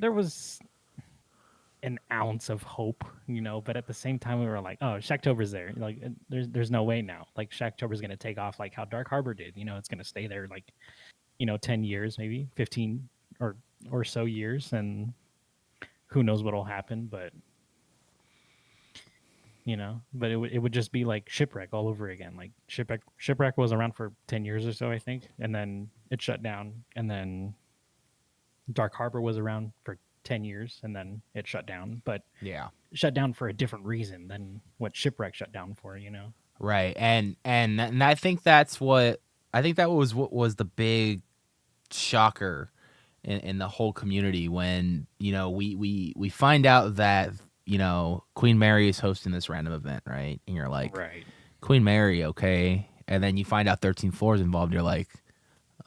there was an ounce of hope, but at the same time we were like, oh, Shacktober's there. Like, there's no way now. Like, Shacktober's going to take off like how Dark Harbor did. It's going to stay there like, 10 years, maybe 15 or so years, and who knows what'll happen, but but it would just be like Shipwreck all over again. Like Shipwreck was around for 10 years or so, I think, and then it shut down, and then Dark Harbor was around for 10 years and then it shut down, but Yeah. shut down for a different reason than what Shipwreck shut down for, Right. And I think that was what was the big shocker in the whole community when, we find out that, Queen Mary is hosting this random event, right? And you're like, Right. Queen Mary, okay. And then you find out 13 Floors involved. You're like,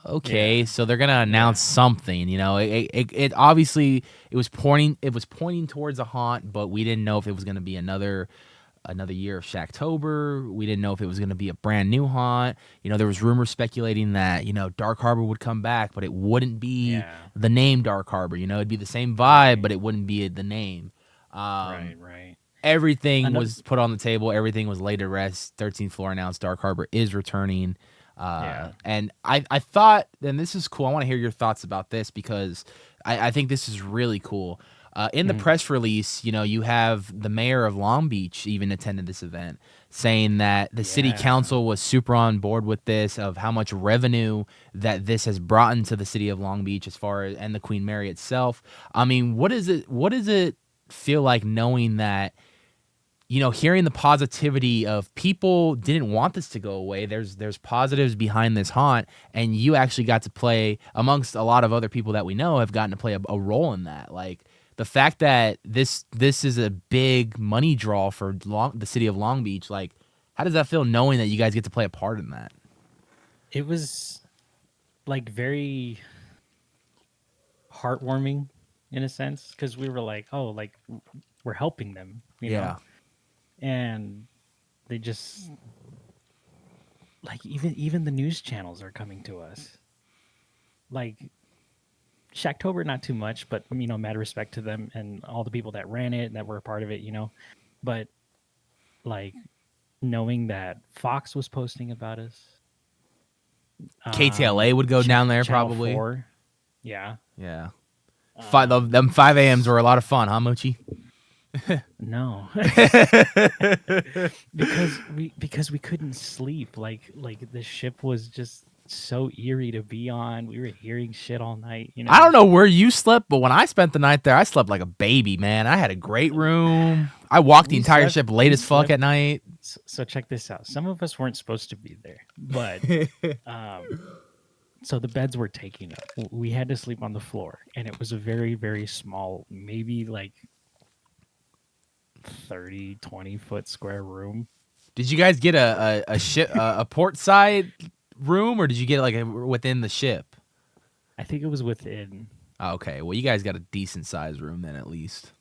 okay, so they're gonna announce something. It obviously it was pointing towards a haunt, but we didn't know if it was gonna be another year of Shacktober. We didn't know if it was gonna be a brand new haunt. There was rumors speculating that Dark Harbor would come back, but it wouldn't be the name Dark Harbor. It'd be the same vibe, but it wouldn't be the name. Right. Everything was put on the table. Everything was laid to rest. 13th Floor announced Dark Harbor is returning. And I thought, and this is cool. I want to hear your thoughts about this because I think this is really cool. In the press release, you have the mayor of Long Beach even attended this event, saying that the city council was super on board with this, of how much revenue that this has brought into the city of Long Beach as far as, and the Queen Mary itself. I mean, what does it feel like knowing that, hearing the positivity of people didn't want this to go away. There's positives behind this haunt, and you actually got to play, amongst a lot of other people that we know, have gotten to play a role in that. Like, the fact that this is a big money draw for the city of Long Beach, like, How does that feel knowing that you guys get to play a part in that? It was like very heartwarming in a sense because we were like, oh, like we're helping them, Yeah. and they just like even the news channels are coming to us. Like Shacktober, not too much, but mad respect to them and all the people that ran it and that were a part of it, But like knowing that Fox was posting about us, KTLA would go down there Channel probably. 4, yeah, Yeah. Them 5 a.m.s were a lot of fun, huh, Mochi? no, because we couldn't sleep. Like the ship was just so eerie to be on. We were hearing shit all night. I don't know where you slept, but when I spent the night there, I slept like a baby, man. I had a great room. I walked the We entire slept- ship late we as fuck slept- at night. So check this out. Some of us weren't supposed to be there, but so the beds were taken up. We had to sleep on the floor, and it was a very, very small, maybe like 20 foot square room. Did you guys get a ship a port side room, or did you get like within the ship? I think it was within. Oh, okay, well, you guys got a decent sized room then, at least.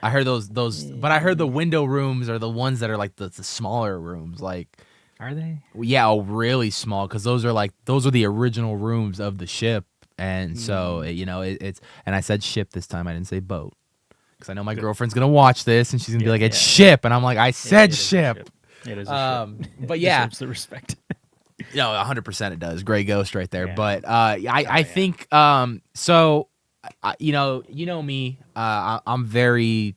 I heard those, but I heard the window rooms are the ones that are like the smaller rooms, like. Are they? Yeah, really small, because those are the original rooms of the ship, and so it's. And I said ship this time. I didn't say boat, because I know my girlfriend's gonna watch this and she's gonna be like, "It's ship," and I'm like, "I said It is a ship." It is a ship. But yeah, Deserves the respect. no, 100% it does. Gray Ghost right there. Yeah. But I think so. You know me. I'm very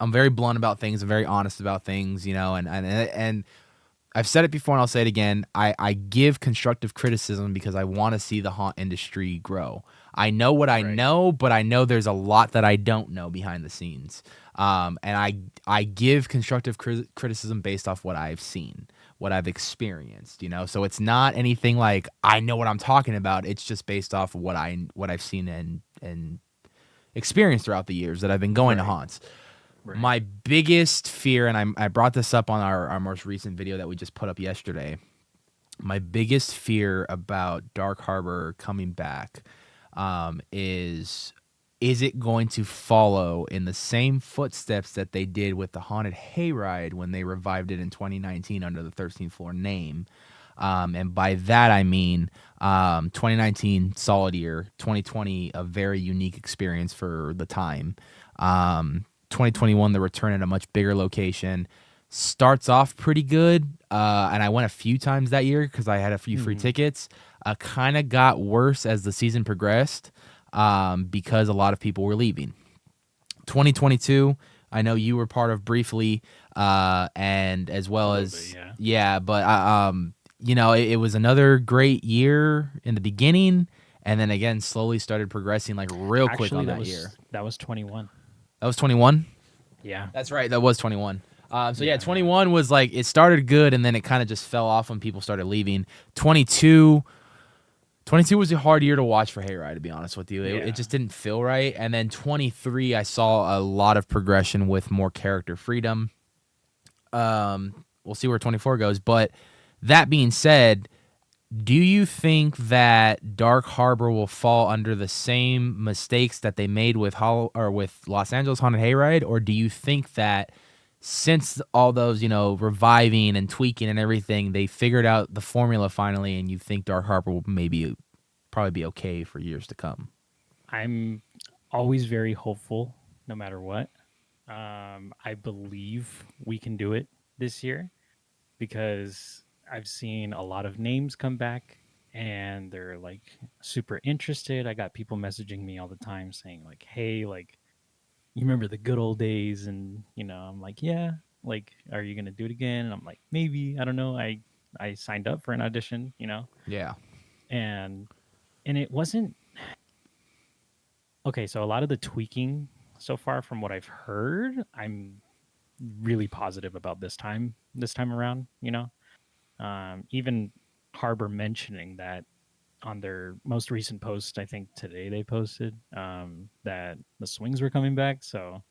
blunt about things. I'm very honest about things. And I've said it before and I'll say it again. I give constructive criticism because I want to see the haunt industry grow. I know what I know, but I know there's a lot that I don't know behind the scenes. And I give constructive criticism based off what I've seen, what I've experienced. So it's not anything like I know what I'm talking about. It's just based off of what I've seen and experienced throughout the years that I've been going to haunts. Right. My biggest fear, and I brought this up on our most recent video that we just put up yesterday. My biggest fear about Dark Harbor coming back is it going to follow in the same footsteps that they did with the Haunted Hayride when they revived it in 2019 under the 13th Floor name? And by that, I mean 2019, solid year. 2020, a very unique experience for the time. 2021, the return at a much bigger location. Starts off pretty good, and I went a few times that year because I had a few free tickets. Kind of got worse as the season progressed because a lot of people were leaving. 2022, I know you were part of briefly, and as well as but it was another great year in the beginning, and then again slowly started progressing like real quick on that year. That was 21. That was 21? Yeah. That's right. That was 21. 21 was like, it started good, and then it kind of just fell off when people started leaving. 22 was a hard year to watch for Hayride, to be honest with you. It just didn't feel right. And then 23, I saw a lot of progression with more character freedom. We'll see where 24 goes. But that being said, do you think that Dark Harbor will fall under the same mistakes that they made with Los Angeles Haunted Hayride, or do you think that since all those reviving and tweaking and everything, they figured out the formula finally, and you think Dark Harbor will probably be okay for years to come? I'm always very hopeful, no matter what. I believe we can do it this year because I've seen a lot of names come back and they're like super interested. I got people messaging me all the time saying like, "Hey, like, you remember the good old days?" And I'm like, "Yeah." Like, "Are you gonna do it again?" And I'm like, "Maybe." I don't know. I signed up for an audition, Yeah. and it wasn't okay. So a lot of the tweaking so far, from what I've heard, I'm really positive about this time around. Even Harbor mentioning that on their most recent post, I think today they posted that the swings were coming back. So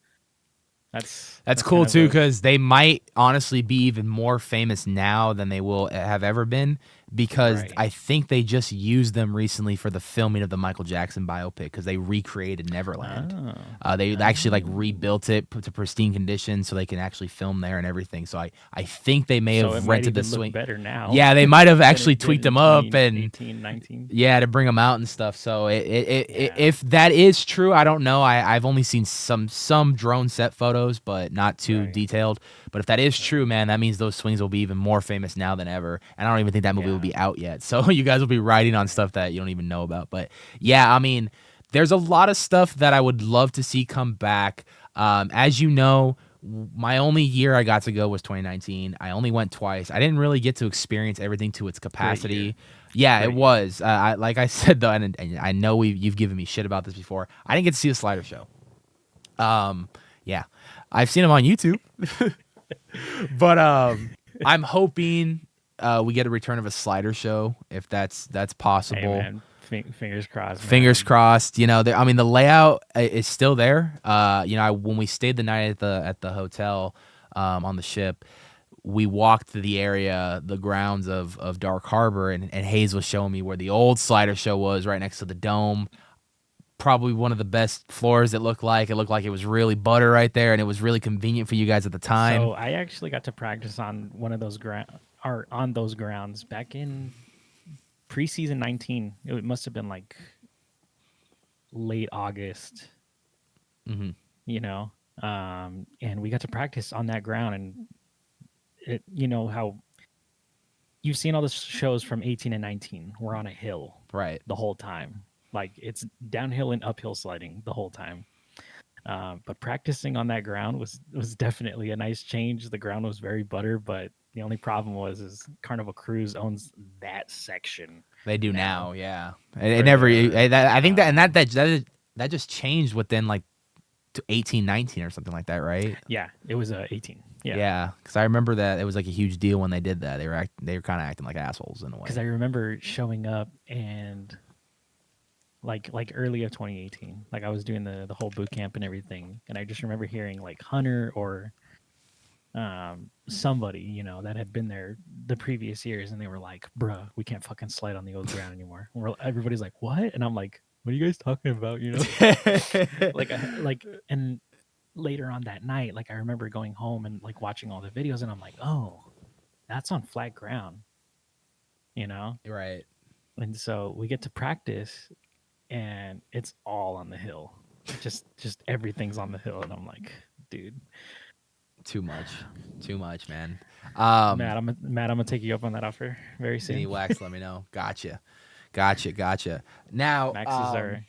That's that's kind cool of too, a because they might honestly be even more famous now than they will have ever been. Because right. I think they just used them recently for the filming of the Michael Jackson biopic because they recreated Neverland. Oh, They actually like oh. rebuilt it to pristine condition so they can actually film there and everything. So I think they may So it have might rented the even look swing. better now Yeah, they might have than actually it did tweaked in them up and 2018, 19. yeah, to bring them out and stuff. So Yeah, if that is true, I don't know. I've only seen some drone set photos, but not too right, detailed. But if that is right. true, man, that means those swings will be even more famous now than ever. And I don't even think that movie will Yeah, be out yet. So you guys will be riding on right. stuff that you don't even know about. But yeah, I mean, there's a lot of stuff that I would love to see come back. As you know, my only year I got to go was 2019. I only went twice. I didn't really get to experience everything to its Great year. capacity. Yeah, it Great year. was. Like I said though, and I know you've given me shit about this before. I didn't get to see the Slider show. Yeah, I've seen him on YouTube, but I'm hoping we get a return of a Slider show if that's Hey possible. man, fingers crossed, Fingers man. crossed. You know, I mean, the layout is still there. You know, when we stayed the night at the hotel on the ship, we walked to the area, the grounds of Dark Harbor, and Hayes was showing me where the old Slider show was, right next to the dome. Probably one of the best floors. It looked like it was really butter right there, and it was really convenient for you guys at the time. So I actually got to practice on one of those ground or on those grounds back in preseason 19. It must have been like late August, Hmm. you know. And we got to practice on that ground, and it, you know how you've seen all the shows from 18 and 19. We're on a hill Right. the whole time. Like it's downhill and uphill sliding the whole time. But practicing on that ground was definitely a nice change. The ground was very butter, but the only problem was is Carnival Cruise owns that section They do now now, yeah. It for never. their I think that and that just changed within like to 18, 19 or something like that, right? yeah, it was 18. Yeah. Yeah, because I remember that it was like a huge deal when they did that. They were kind of acting like assholes in a Cuz I way. remember showing up and like early of 2018, like I was doing the whole boot camp and everything, and I just remember hearing like Hunter or somebody, you know, that had been there the previous years, and they were like, "Bruh, we can't fucking slide on the old ground anymore." Everybody's like, "What?" And I'm like, "What are you guys talking about?" You know, and later on that night, like I remember going home and like watching all the videos, and I'm like, "Oh, that's on flat ground," you know. Right. And so we get to practice, and it's all on the hill. Just everything's on the hill, and I'm like, dude, Too much. Too much, man. Matt, I'm gonna take you up on that offer very Any soon. wax, let me know. Gotcha. Now, Max is our.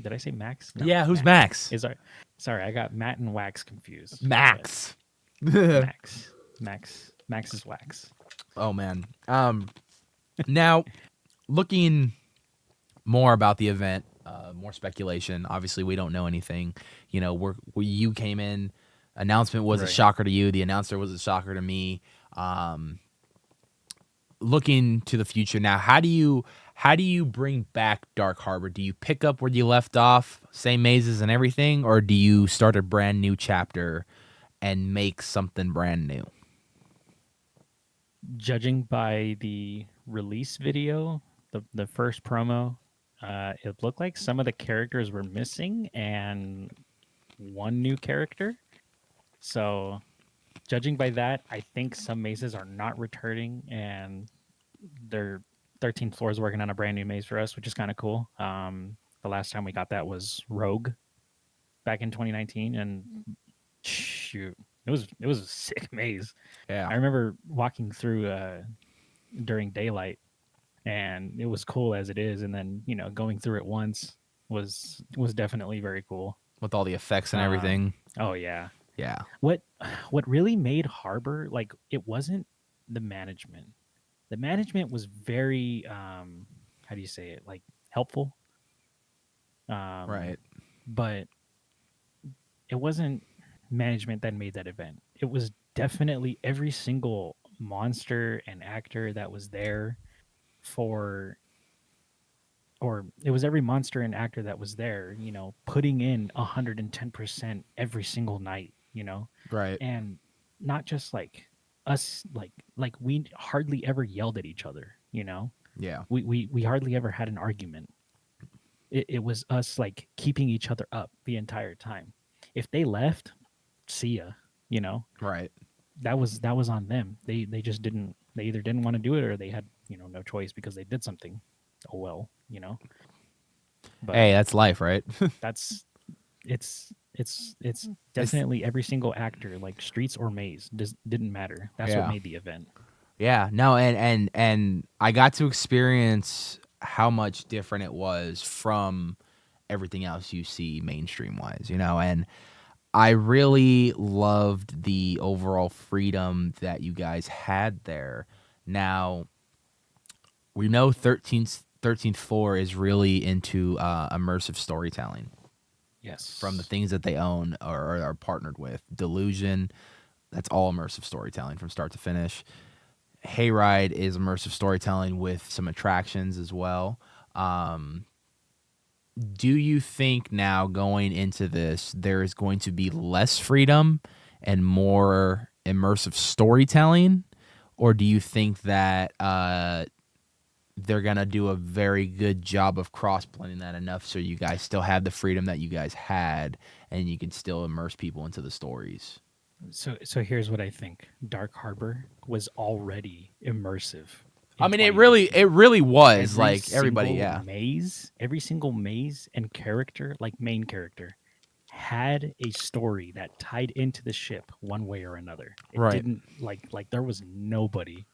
Did I say Max? No, yeah, who's Matt Max? is our. Sorry, I got Matt and Wax confused. But Max. Max is Wax. Oh man. Now looking more about the event, more speculation. Obviously, we don't know anything. You know, you came in. Announcement was a Right. shocker to you. The announcer was a shocker to me. Um, Looking to the future now, how do you bring back Dark Harbor? Do you pick up where you left off, same mazes and everything, or do you start a brand new chapter and make something brand new? Judging by the release video, the first promo, it looked like some of the characters were missing and one new character. So, judging by that, I think some mazes are not returning, and they're 13 floors working on a brand new maze for us, which is kind of cool. The last time we got that was Rogue back in 2019, and shoot, it was a sick maze. Yeah. I remember walking through during daylight, and it was cool as it is, and then going through it once was definitely very cool. With all the effects and Um, everything. oh yeah, Yeah. what what really made Harbor, like, it wasn't the management. The management was very how do you say it, like, helpful, um Right. but it wasn't management that made that event. It was definitely every single monster and actor that was there for, or it was every monster and actor that was there, putting in 110% every single night. you know, Right. and not just like us, like we hardly ever yelled at each other, you know. Yeah. We hardly ever had an argument. It was us like keeping each other up the entire time. If they left, see ya, you know. Right. That was on them. They just didn't. They either didn't want to do it or they had no choice because they did something. Oh well, you know. But Hey, that's life, right? that's it's It's definitely every single actor, like Streets or Maze, didn't matter. That's what yeah. made the event. Yeah. No, and I got to experience how much different it was from everything else you see mainstream wise, and I really loved the overall freedom that you guys had there. Now, we know 13th Floor is really into immersive storytelling from the Yes. things that they own or are partnered with. Delusion, that's all immersive storytelling from start to finish. Hayride is immersive storytelling with some attractions as well. Um, do you think now going into this, there is going to be less freedom and more immersive storytelling? Or do you think that they're going to do a very good job of cross blending that enough so you guys still have the freedom that you guys had and you can still immerse people into the stories? So here's what I think. Dark Harbor was already immersive I in mean, it really was every like everybody, single yeah. maze, every single maze and character, like main character, had a story that tied into the ship one way or another. It Right. didn't like there was nobody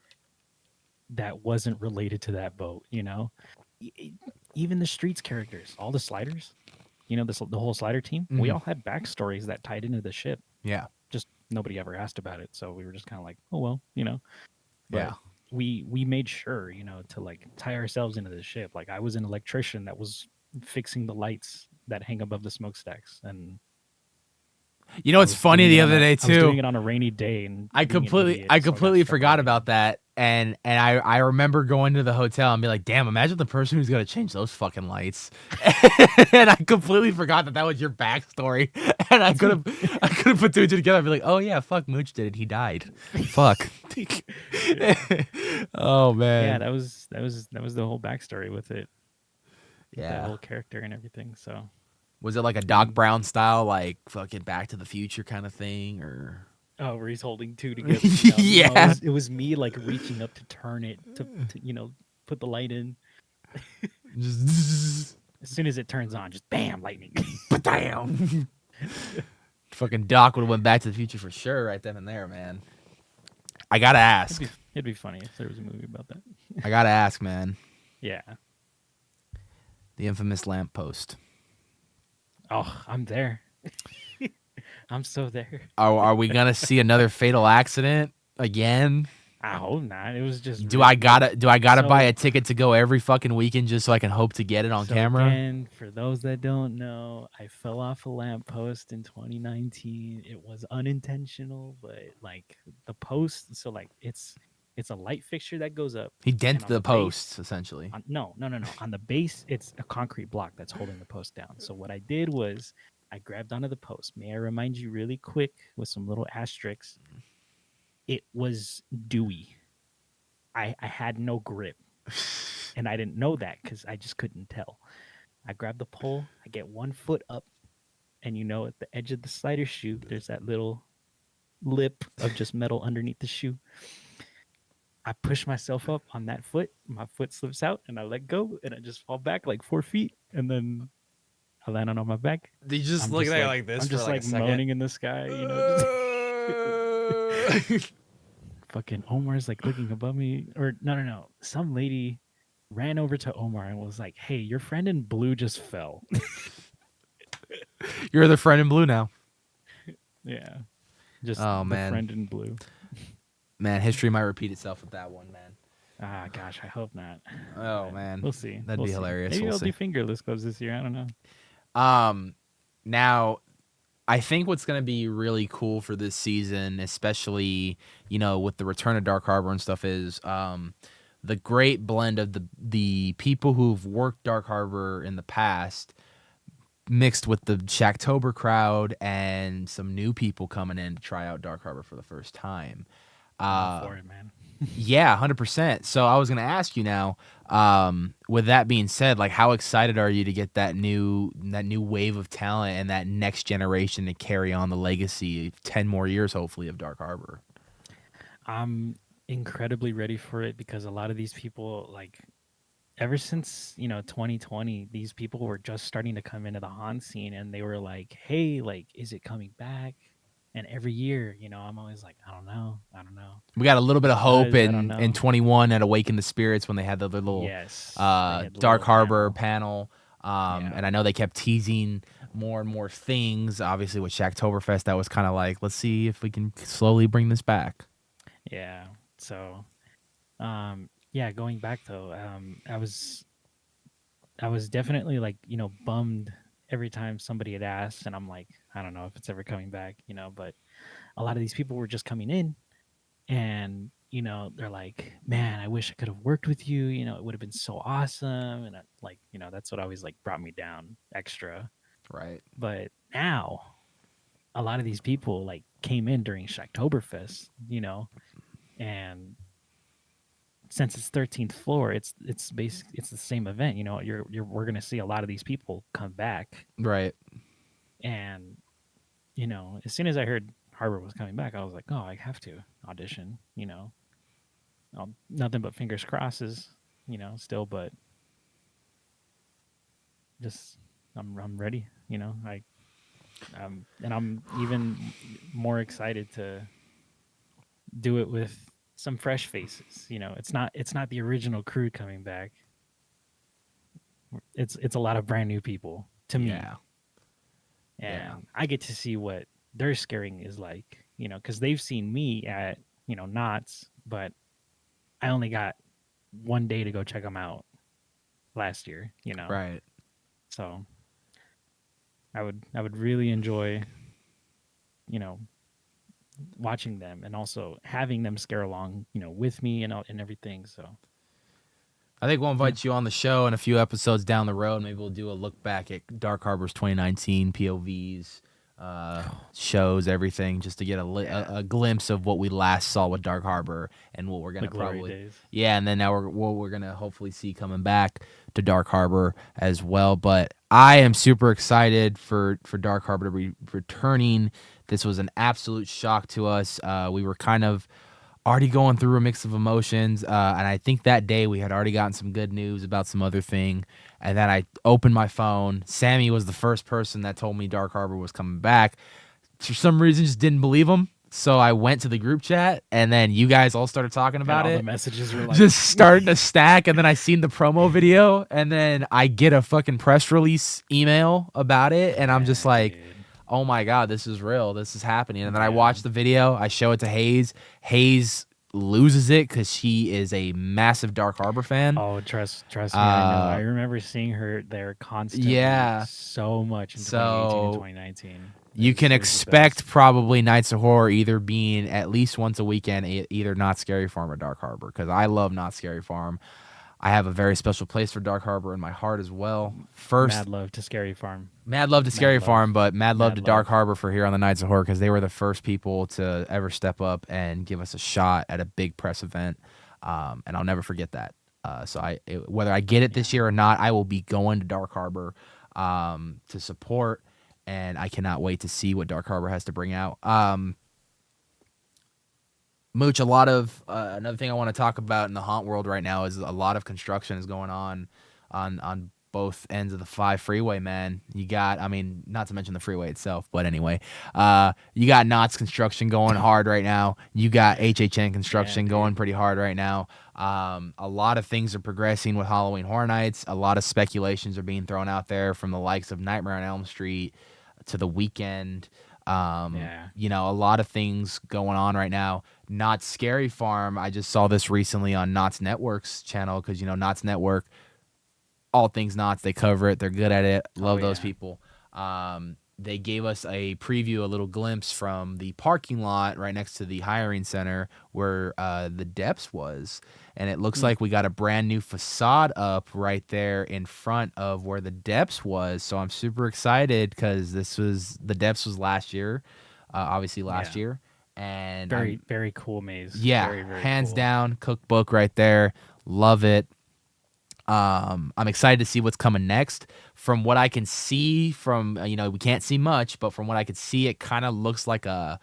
that wasn't related to that boat, you know? E- e- Even the streets characters, all the sliders, the whole slider team, we Mhm. all had backstories that tied into the ship. Yeah. Just nobody ever asked about it, so we were just kind of like, oh well, you know. Yeah. But we made sure, to like tie ourselves into the ship. Like I was an electrician that was fixing the lights that hang above the smokestacks, and You know what's funny the other day I was doing too? it on a rainy day and I being an completely idiot, I so I got completely struck forgot lightning. about that, and I remember going to the hotel and be like, "Damn, imagine the person who's gonna change those fucking lights." And I completely forgot that was your backstory, and I could have put two and two together and be like, "Oh yeah, fuck, Mooch did it. He died. Fuck." Yeah. Oh Yeah, man. that was the whole backstory with that Yeah. whole character and everything. So Was it like a Doc and Brown style, like fucking Back to the Future kind of thing, or? oh, where he's holding two together. No, Yeah. it was me like reaching up to turn it to put the light in. Just As soon as it turns on, just bam, lightning. damn. Fucking Doc would have went Back to the Future for sure, right then and there, man. I gotta ask. It'd be funny if there was a movie about that. I gotta ask, man. Yeah. The infamous lamppost. Oh, I'm there. I'm so there. Are we gonna see another fatal accident again? I hope not. It was just Do I gotta buy So- a ticket to go every fucking weekend just so I can hope to get it on so camera? again, for those that don't know, I fell off a lamppost in 2019. It was unintentional, but like the post, so like it's a light fixture that goes up. He and dented on the base- posts essentially. No. On the base, it's a concrete block that's holding the post down. So what I did was I grabbed onto the post. May I remind you really quick with some little asterisks? It was dewy. I had no grip. And I didn't know that because I just couldn't tell. I grab the pole, I get 1 foot up, and at the edge of the slider shoe, there's that little lip of just metal underneath the shoe. I push myself up on that foot, my foot slips out, and I let go, and I just fall back like 4 feet, and then I land on my back. Did you just I'm look just at it like, like this I'm for just like like a second? moaning in the sky, just fucking Omar's like looking above me, or no. Some lady ran over to Omar and was like, "Hey, your friend in blue just fell." You're the friend in blue now. Yeah, just Oh, the man. friend in blue. Man, history might repeat itself with that one, man. Ah, gosh, I hope not. Oh But man. we'll see. That'd We'll be see. hilarious. Maybe We'll I'll see. do fingerless gloves this year. I don't know. Now I think what's going to be really cool for this season, especially, with the return of Dark Harbor and stuff, is the great blend of the people who've worked Dark Harbor in the past mixed with the Shacktober crowd and some new people coming in to try out Dark Harbor for the first time. I'm all for it, man. Yeah, 100%. So I was gonna ask you now. With that being said, like, how excited are you to get that new wave of talent and that next generation to carry on the legacy, 10 more years hopefully of Dark Harbor? I'm incredibly ready for it because a lot of these people, like, ever since 2020, these people were just starting to come into the haunt scene, and they were like, "Hey, like, is it coming back?" And every year, I'm always like, "I don't know, I don't know." We got a little bit If of it hope does, I don't in know. 21 at Awaken the Spirits when they had the little Yes, they had the Dark little Harbor panel. panel. Yeah, And I know they kept teasing more and more things. Obviously, with Shacktoberfest, that was kind of like, let's see if we can slowly bring this back. yeah. So, yeah. Going back though, I was definitely like, bummed every time somebody had asked, and I'm like, I don't know if it's ever coming back, but a lot of these people were just coming in, and they're like, man, I wish I could have worked with you, it would have been so awesome. And like, that's what always like brought me down extra. Right. But now a lot of these people like came in during Shacktoberfest, and since it's 13th floor, it's the same event. We're gonna see a lot of these people come back, Right. and as soon as I heard Harbor was coming back, I was like, oh, I have to audition. Nothing but fingers crosses, still, but just I'm ready. And I'm even more excited to do it with some fresh faces. It's not the original crew coming back. It's a lot of brand new people to me, Yeah. Yeah. and I get to see what their scaring is like. Because they've seen me at Knots, but I only got one day to go check them out last year. Right. So I would really enjoy you know watching them and also having them scare along with me and everything. So I think we'll yeah, invite you on the show in a few episodes down the road. Maybe we'll do a look back at Dark Harbor's 2019 POVs, shows, everything, just to get a glimpse of what we last saw with Dark Harbor and what we're the gonna glory probably, days. yeah, and then now what we're gonna hopefully see coming back to Dark Harbor as well. But I am super excited for Dark Harbor to be returning. This was an absolute shock to us. We were kind of already going through a mix of emotions, and I think that day we had already gotten some good news about some other thing, and then I opened my phone. Sammy was the first person that told me Dark Harbor was coming back. For some reason, just didn't believe him, so I went to the group chat, and then you guys all started talking And about all the it, messages were like, just starting to stack, and then I seen the promo video, and then I get a fucking press release email about it, and I'm just yeah, like, dude. oh my God, this is real. This is happening. And then I Yeah. watch the video. I show it to Hayes. Hayes loses it because she is a massive Dark Harbor fan. Oh, trust me, I know. I Uh, remember seeing her there constantly yeah. so much in 2018 and So 2019. you can It was the expect best. probably Nights of Horror either being at least once a weekend, either Not Scary Farm or Dark Harbor, because I love Not Scary Farm. I have a very special place for Dark Harbor in my heart as well. First, Mad love to Scary Farm. mad love to Mad Scary love. Farm, but mad love Mad to Dark love. Harbor for here on the Nights of Horror, because they were the first people to ever step up and give us a shot at a big press event, and I'll never forget that. So whether I get it this year or not, I will be going to Dark Harbor to support, and I cannot wait to see what Dark Harbor has to bring out. Mooch, a lot of another thing I want to talk about in the haunt world right now is a lot of construction is going on both ends of the 5 freeway, man. You got, I mean, not to mention the freeway itself, but anyway, you got Knott's construction going hard right now. You got HHN construction Yeah, going dude. pretty hard right now. A lot of things are progressing with Halloween Horror Nights. A lot of speculations are being thrown out there from the likes of Nightmare on Elm Street to The Weekend. Yeah. A lot of things going on right now. Not Scary Farm. I just saw this recently on Knott's Network's channel because, Knott's Network, all things Knott's, they cover it. They're good at it. Love those Yeah. people. they gave us a preview, a little glimpse from the parking lot right next to the hiring center where the Depths was. And it looks like we got a brand new facade up right there in front of where the Depths was. So I'm super excited because the Depths was last year, obviously last Yeah. year. And Very cool maze. yeah, Very, very hands cool. down, cookbook right there. Love it. I'm excited to see what's coming next. From what I can see, we can't see much, but from what I could see, it kind of looks like a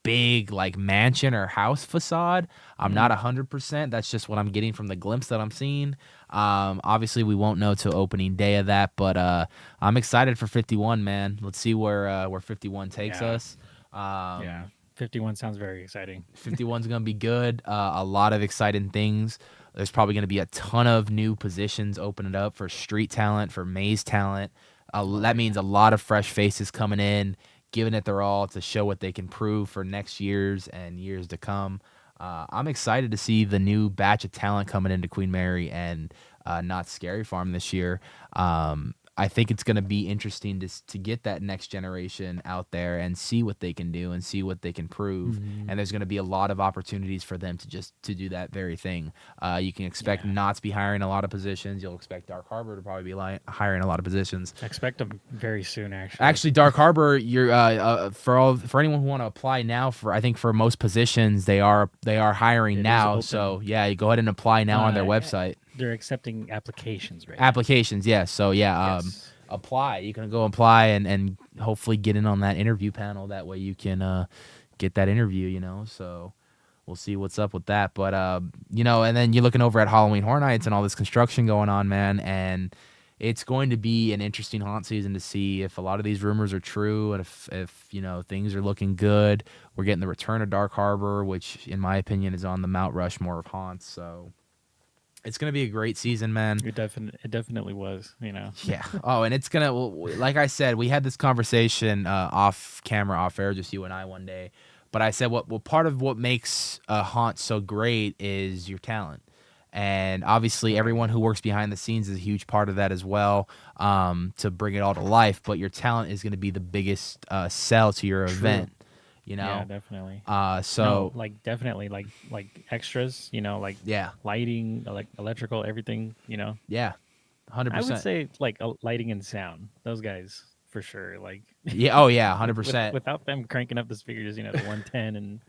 big like mansion or house facade. I'm not 100%. That's just what I'm getting from the glimpse that I'm seeing. Obviously, we won't know till opening day of that, but I'm excited for 51, man. Let's see where 51 takes Yeah. us. Yeah. 51 sounds very exciting. 51's going to be good. A lot of exciting things. There's probably going to be a ton of new positions opening up for street talent, for maze talent. That means a lot of fresh faces coming in, giving it their all to show what they can prove for next years and years to come. I'm excited to see the new batch of talent coming into Queen Mary and Not Scary Farm this year. I think it's going to be interesting to get that next generation out there and see what they can do and see what they can prove. And there's going to be a lot of opportunities for them to do that very thing. You can expect Knott's be hiring a lot of positions. You'll expect Dark Harbor to probably be hiring a lot of positions. I expect them very soon, actually. Actually, Dark Harbor, you're for anyone who want to apply now I think for most positions they are hiring It is now. open. So yeah, you go ahead and apply now on their website. They're accepting applications right Applications, yes. So yeah, Yes. apply. You can go apply and hopefully get in on that interview panel. That way you can get that interview. So we'll see what's up with that. But and then you're looking over at Halloween Horror Nights and all this construction going on, man. And it's going to be an interesting haunt season to see if a lot of these rumors are true and if things are looking good. We're getting the return of Dark Harbor, which in my opinion is on the Mount Rushmore of haunts. So it's going to be a great season, man. It definitely was, Yeah. Oh, and it's going to, like I said, we had this conversation off camera, off air, just you and I one day. But I said, part of what makes a haunt so great is your talent. And obviously, everyone who works behind the scenes is a huge part of that as well, to bring it all to life. But your talent is going to be the biggest sell to your event. Yeah, definitely. Definitely like extras, yeah, lighting, electrical, everything, yeah, 100%. I would say lighting and sound. Those guys for sure. Yeah, oh yeah, 100%. Without them cranking up the speakers, to 110 and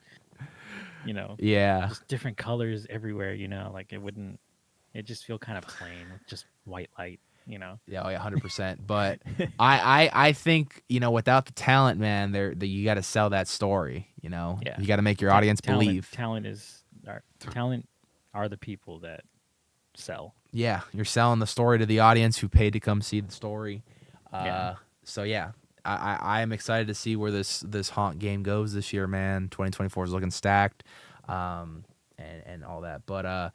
yeah, just different colors everywhere, it just feel kind of plain with just white light. Yeah, oh yeah, 100%. But I think without the talent, man, you got to sell that story. Yeah. You got to make your audience believe. Talent are the people that sell. Yeah, you're selling the story to the audience who paid to come see the story. So yeah, I am excited to see where this haunt game goes this year, man. 2024 is looking stacked, and all that. But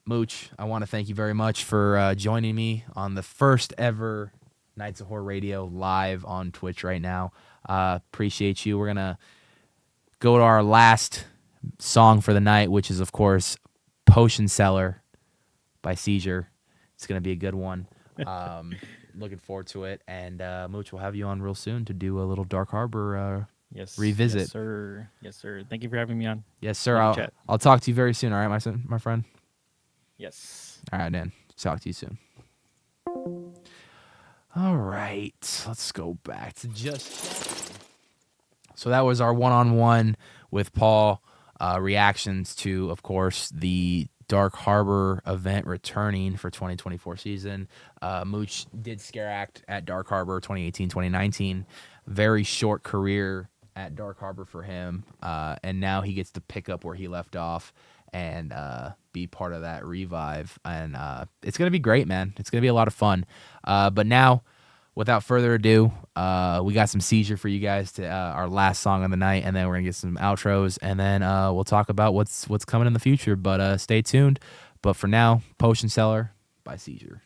Mooch, I want to thank you very much for joining me on the first ever Nights of Horror Radio live on Twitch right now. Appreciate you. We're going to go to our last song for the night, which is, of course, Potion Seller by Seizure. It's going to be a good one. Looking forward to it. And Mooch, we'll have you on real soon to do a little Dark Harbor revisit. Yes, sir. Yes, sir. Thank you for having me on. Yes, sir. I'll talk to you very soon. All right, my friend? Yes. All right, Dan. Talk to you soon. All right. Let's go back to just... So that was our one-on-one with Paul. Reactions to, of course, the Dark Harbor event returning for 2024 season. Mooch did Scare Act at Dark Harbor 2018-2019. Very short career at Dark Harbor for him. And now he gets to pick up where he left off and be part of that revive. And it's going to be great, man. It's going to be a lot of fun. But now, without further ado, we got some Seizure for you guys to our last song of the night, and then we're going to get some outros, and then we'll talk about what's coming in the future. But stay tuned. But for now, Potion Seller by Seizure.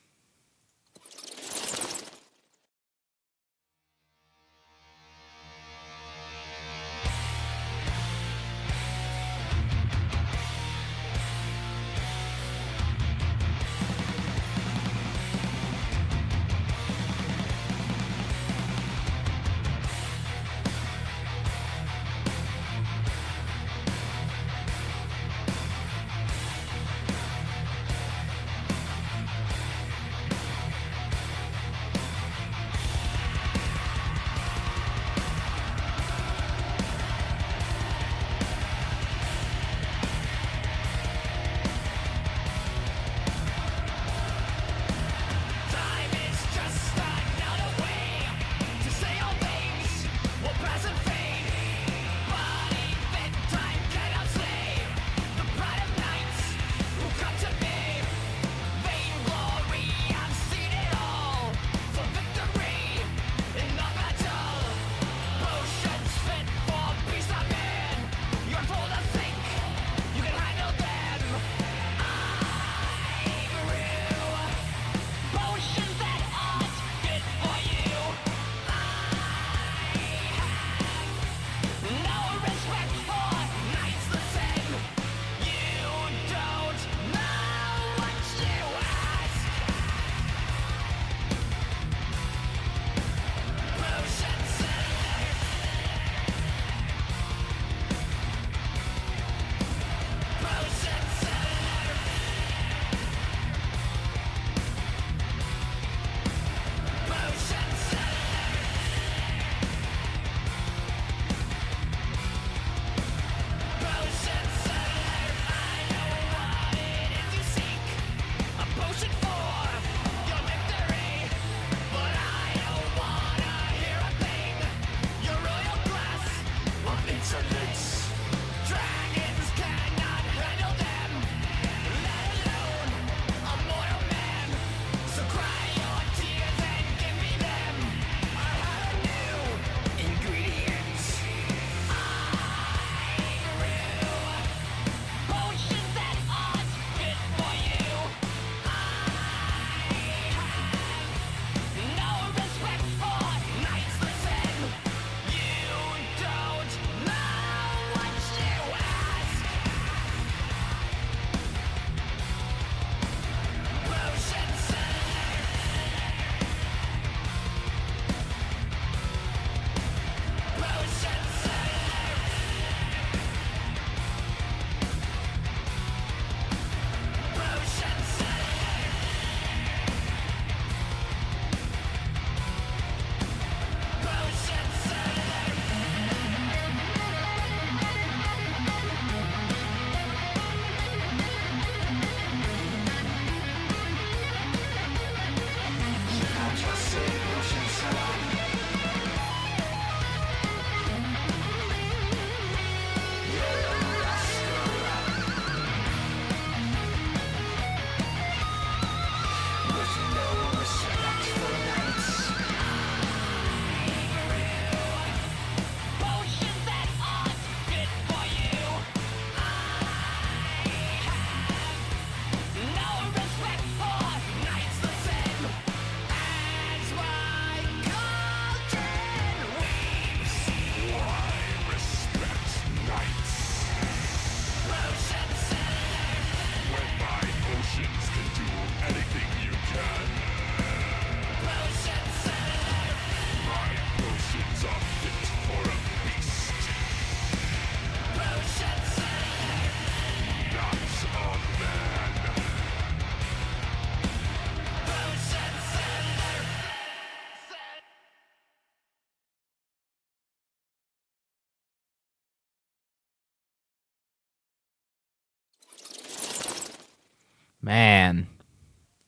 Man,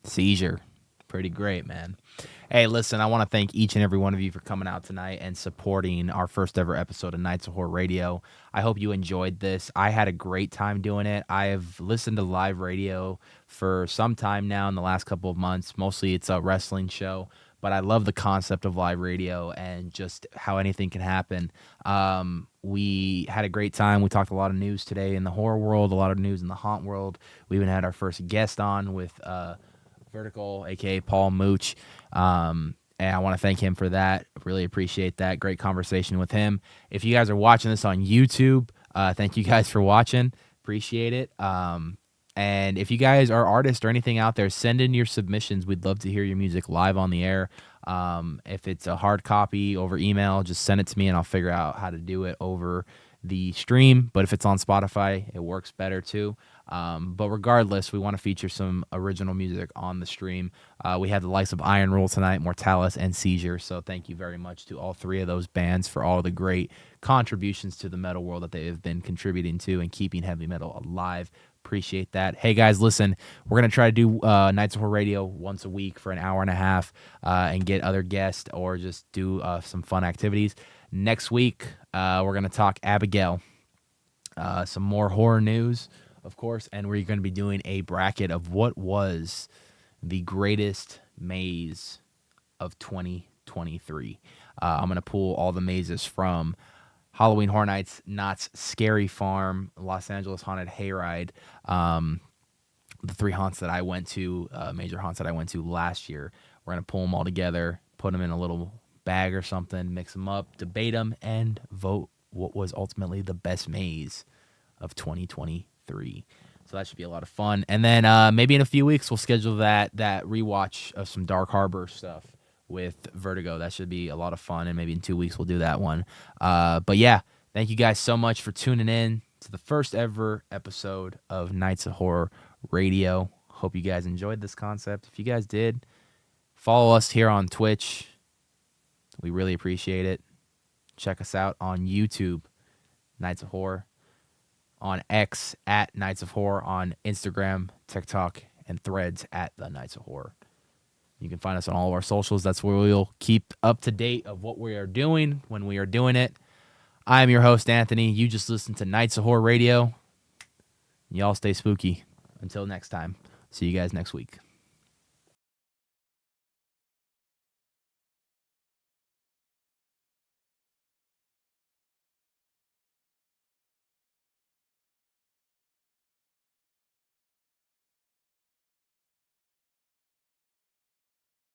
Seizure. Pretty great, man. Hey, listen, I want to thank each and every one of you for coming out tonight and supporting our first ever episode of Nights of Horror Radio. I hope you enjoyed this. I had a great time doing it. I have listened to live radio for some time now in the last couple of months. Mostly it's a wrestling show, but I love the concept of live radio and just how anything can happen. We had a great time. We talked a lot of news today in the horror world, a lot of news in the haunt world. We even had our first guest on with Vertigo, aka Paul Mooch. And I want to thank him for that. Really appreciate that. Great conversation with him. If you guys are watching this on YouTube, thank you guys for watching. Appreciate it. And if you guys are artists or anything out there, send in your submissions. We'd love to hear your music live on the air. If it's a hard copy over email, just send it to me and I'll figure out how to do it over the stream. But if it's on Spotify, it works better too. But regardless, we want to feature some original music on the stream. We had the likes of Iron Rule tonight, Mortalis and Seizure. So thank you very much to all three of those bands for all the great contributions to the metal world that they have been contributing to and keeping heavy metal alive. Appreciate that. Hey guys, listen, we're going to try to do Nights of Horror Radio once a week for an hour and a half and get other guests or just do some fun activities. Next week, we're going to talk Abigail, some more horror news, of course, and we're going to be doing a bracket of what was the greatest maze of 2023. I'm going to pull all the mazes from Halloween Horror Nights, Knott's Scary Farm, Los Angeles Haunted Hayride, the three haunts that I went to, major haunts that I went to last year. We're going to pull them all together, put them in a little bag or something, mix them up, debate them, and vote what was ultimately the best maze of 2023. So that should be a lot of fun. And then maybe in a few weeks, we'll schedule that rewatch of some Dark Harbor stuff with Vertigo. That should be a lot of fun, and maybe in 2 weeks we'll do that one. But yeah, thank you guys so much for tuning in to the first ever episode of Nights of Horror Radio. Hope you guys enjoyed this concept. If you guys did, follow us here on Twitch. We really appreciate it. Check us out on YouTube, Nights of Horror, on X at Nights of Horror, on Instagram, TikTok, and Threads at The Nights of Horror. You can find us on all of our socials. That's where we'll keep up to date of what we are doing when we are doing it. I am your host, Anthony. You just listened to Nights of Horror Radio. Y'all stay spooky. Until next time. See you guys next week.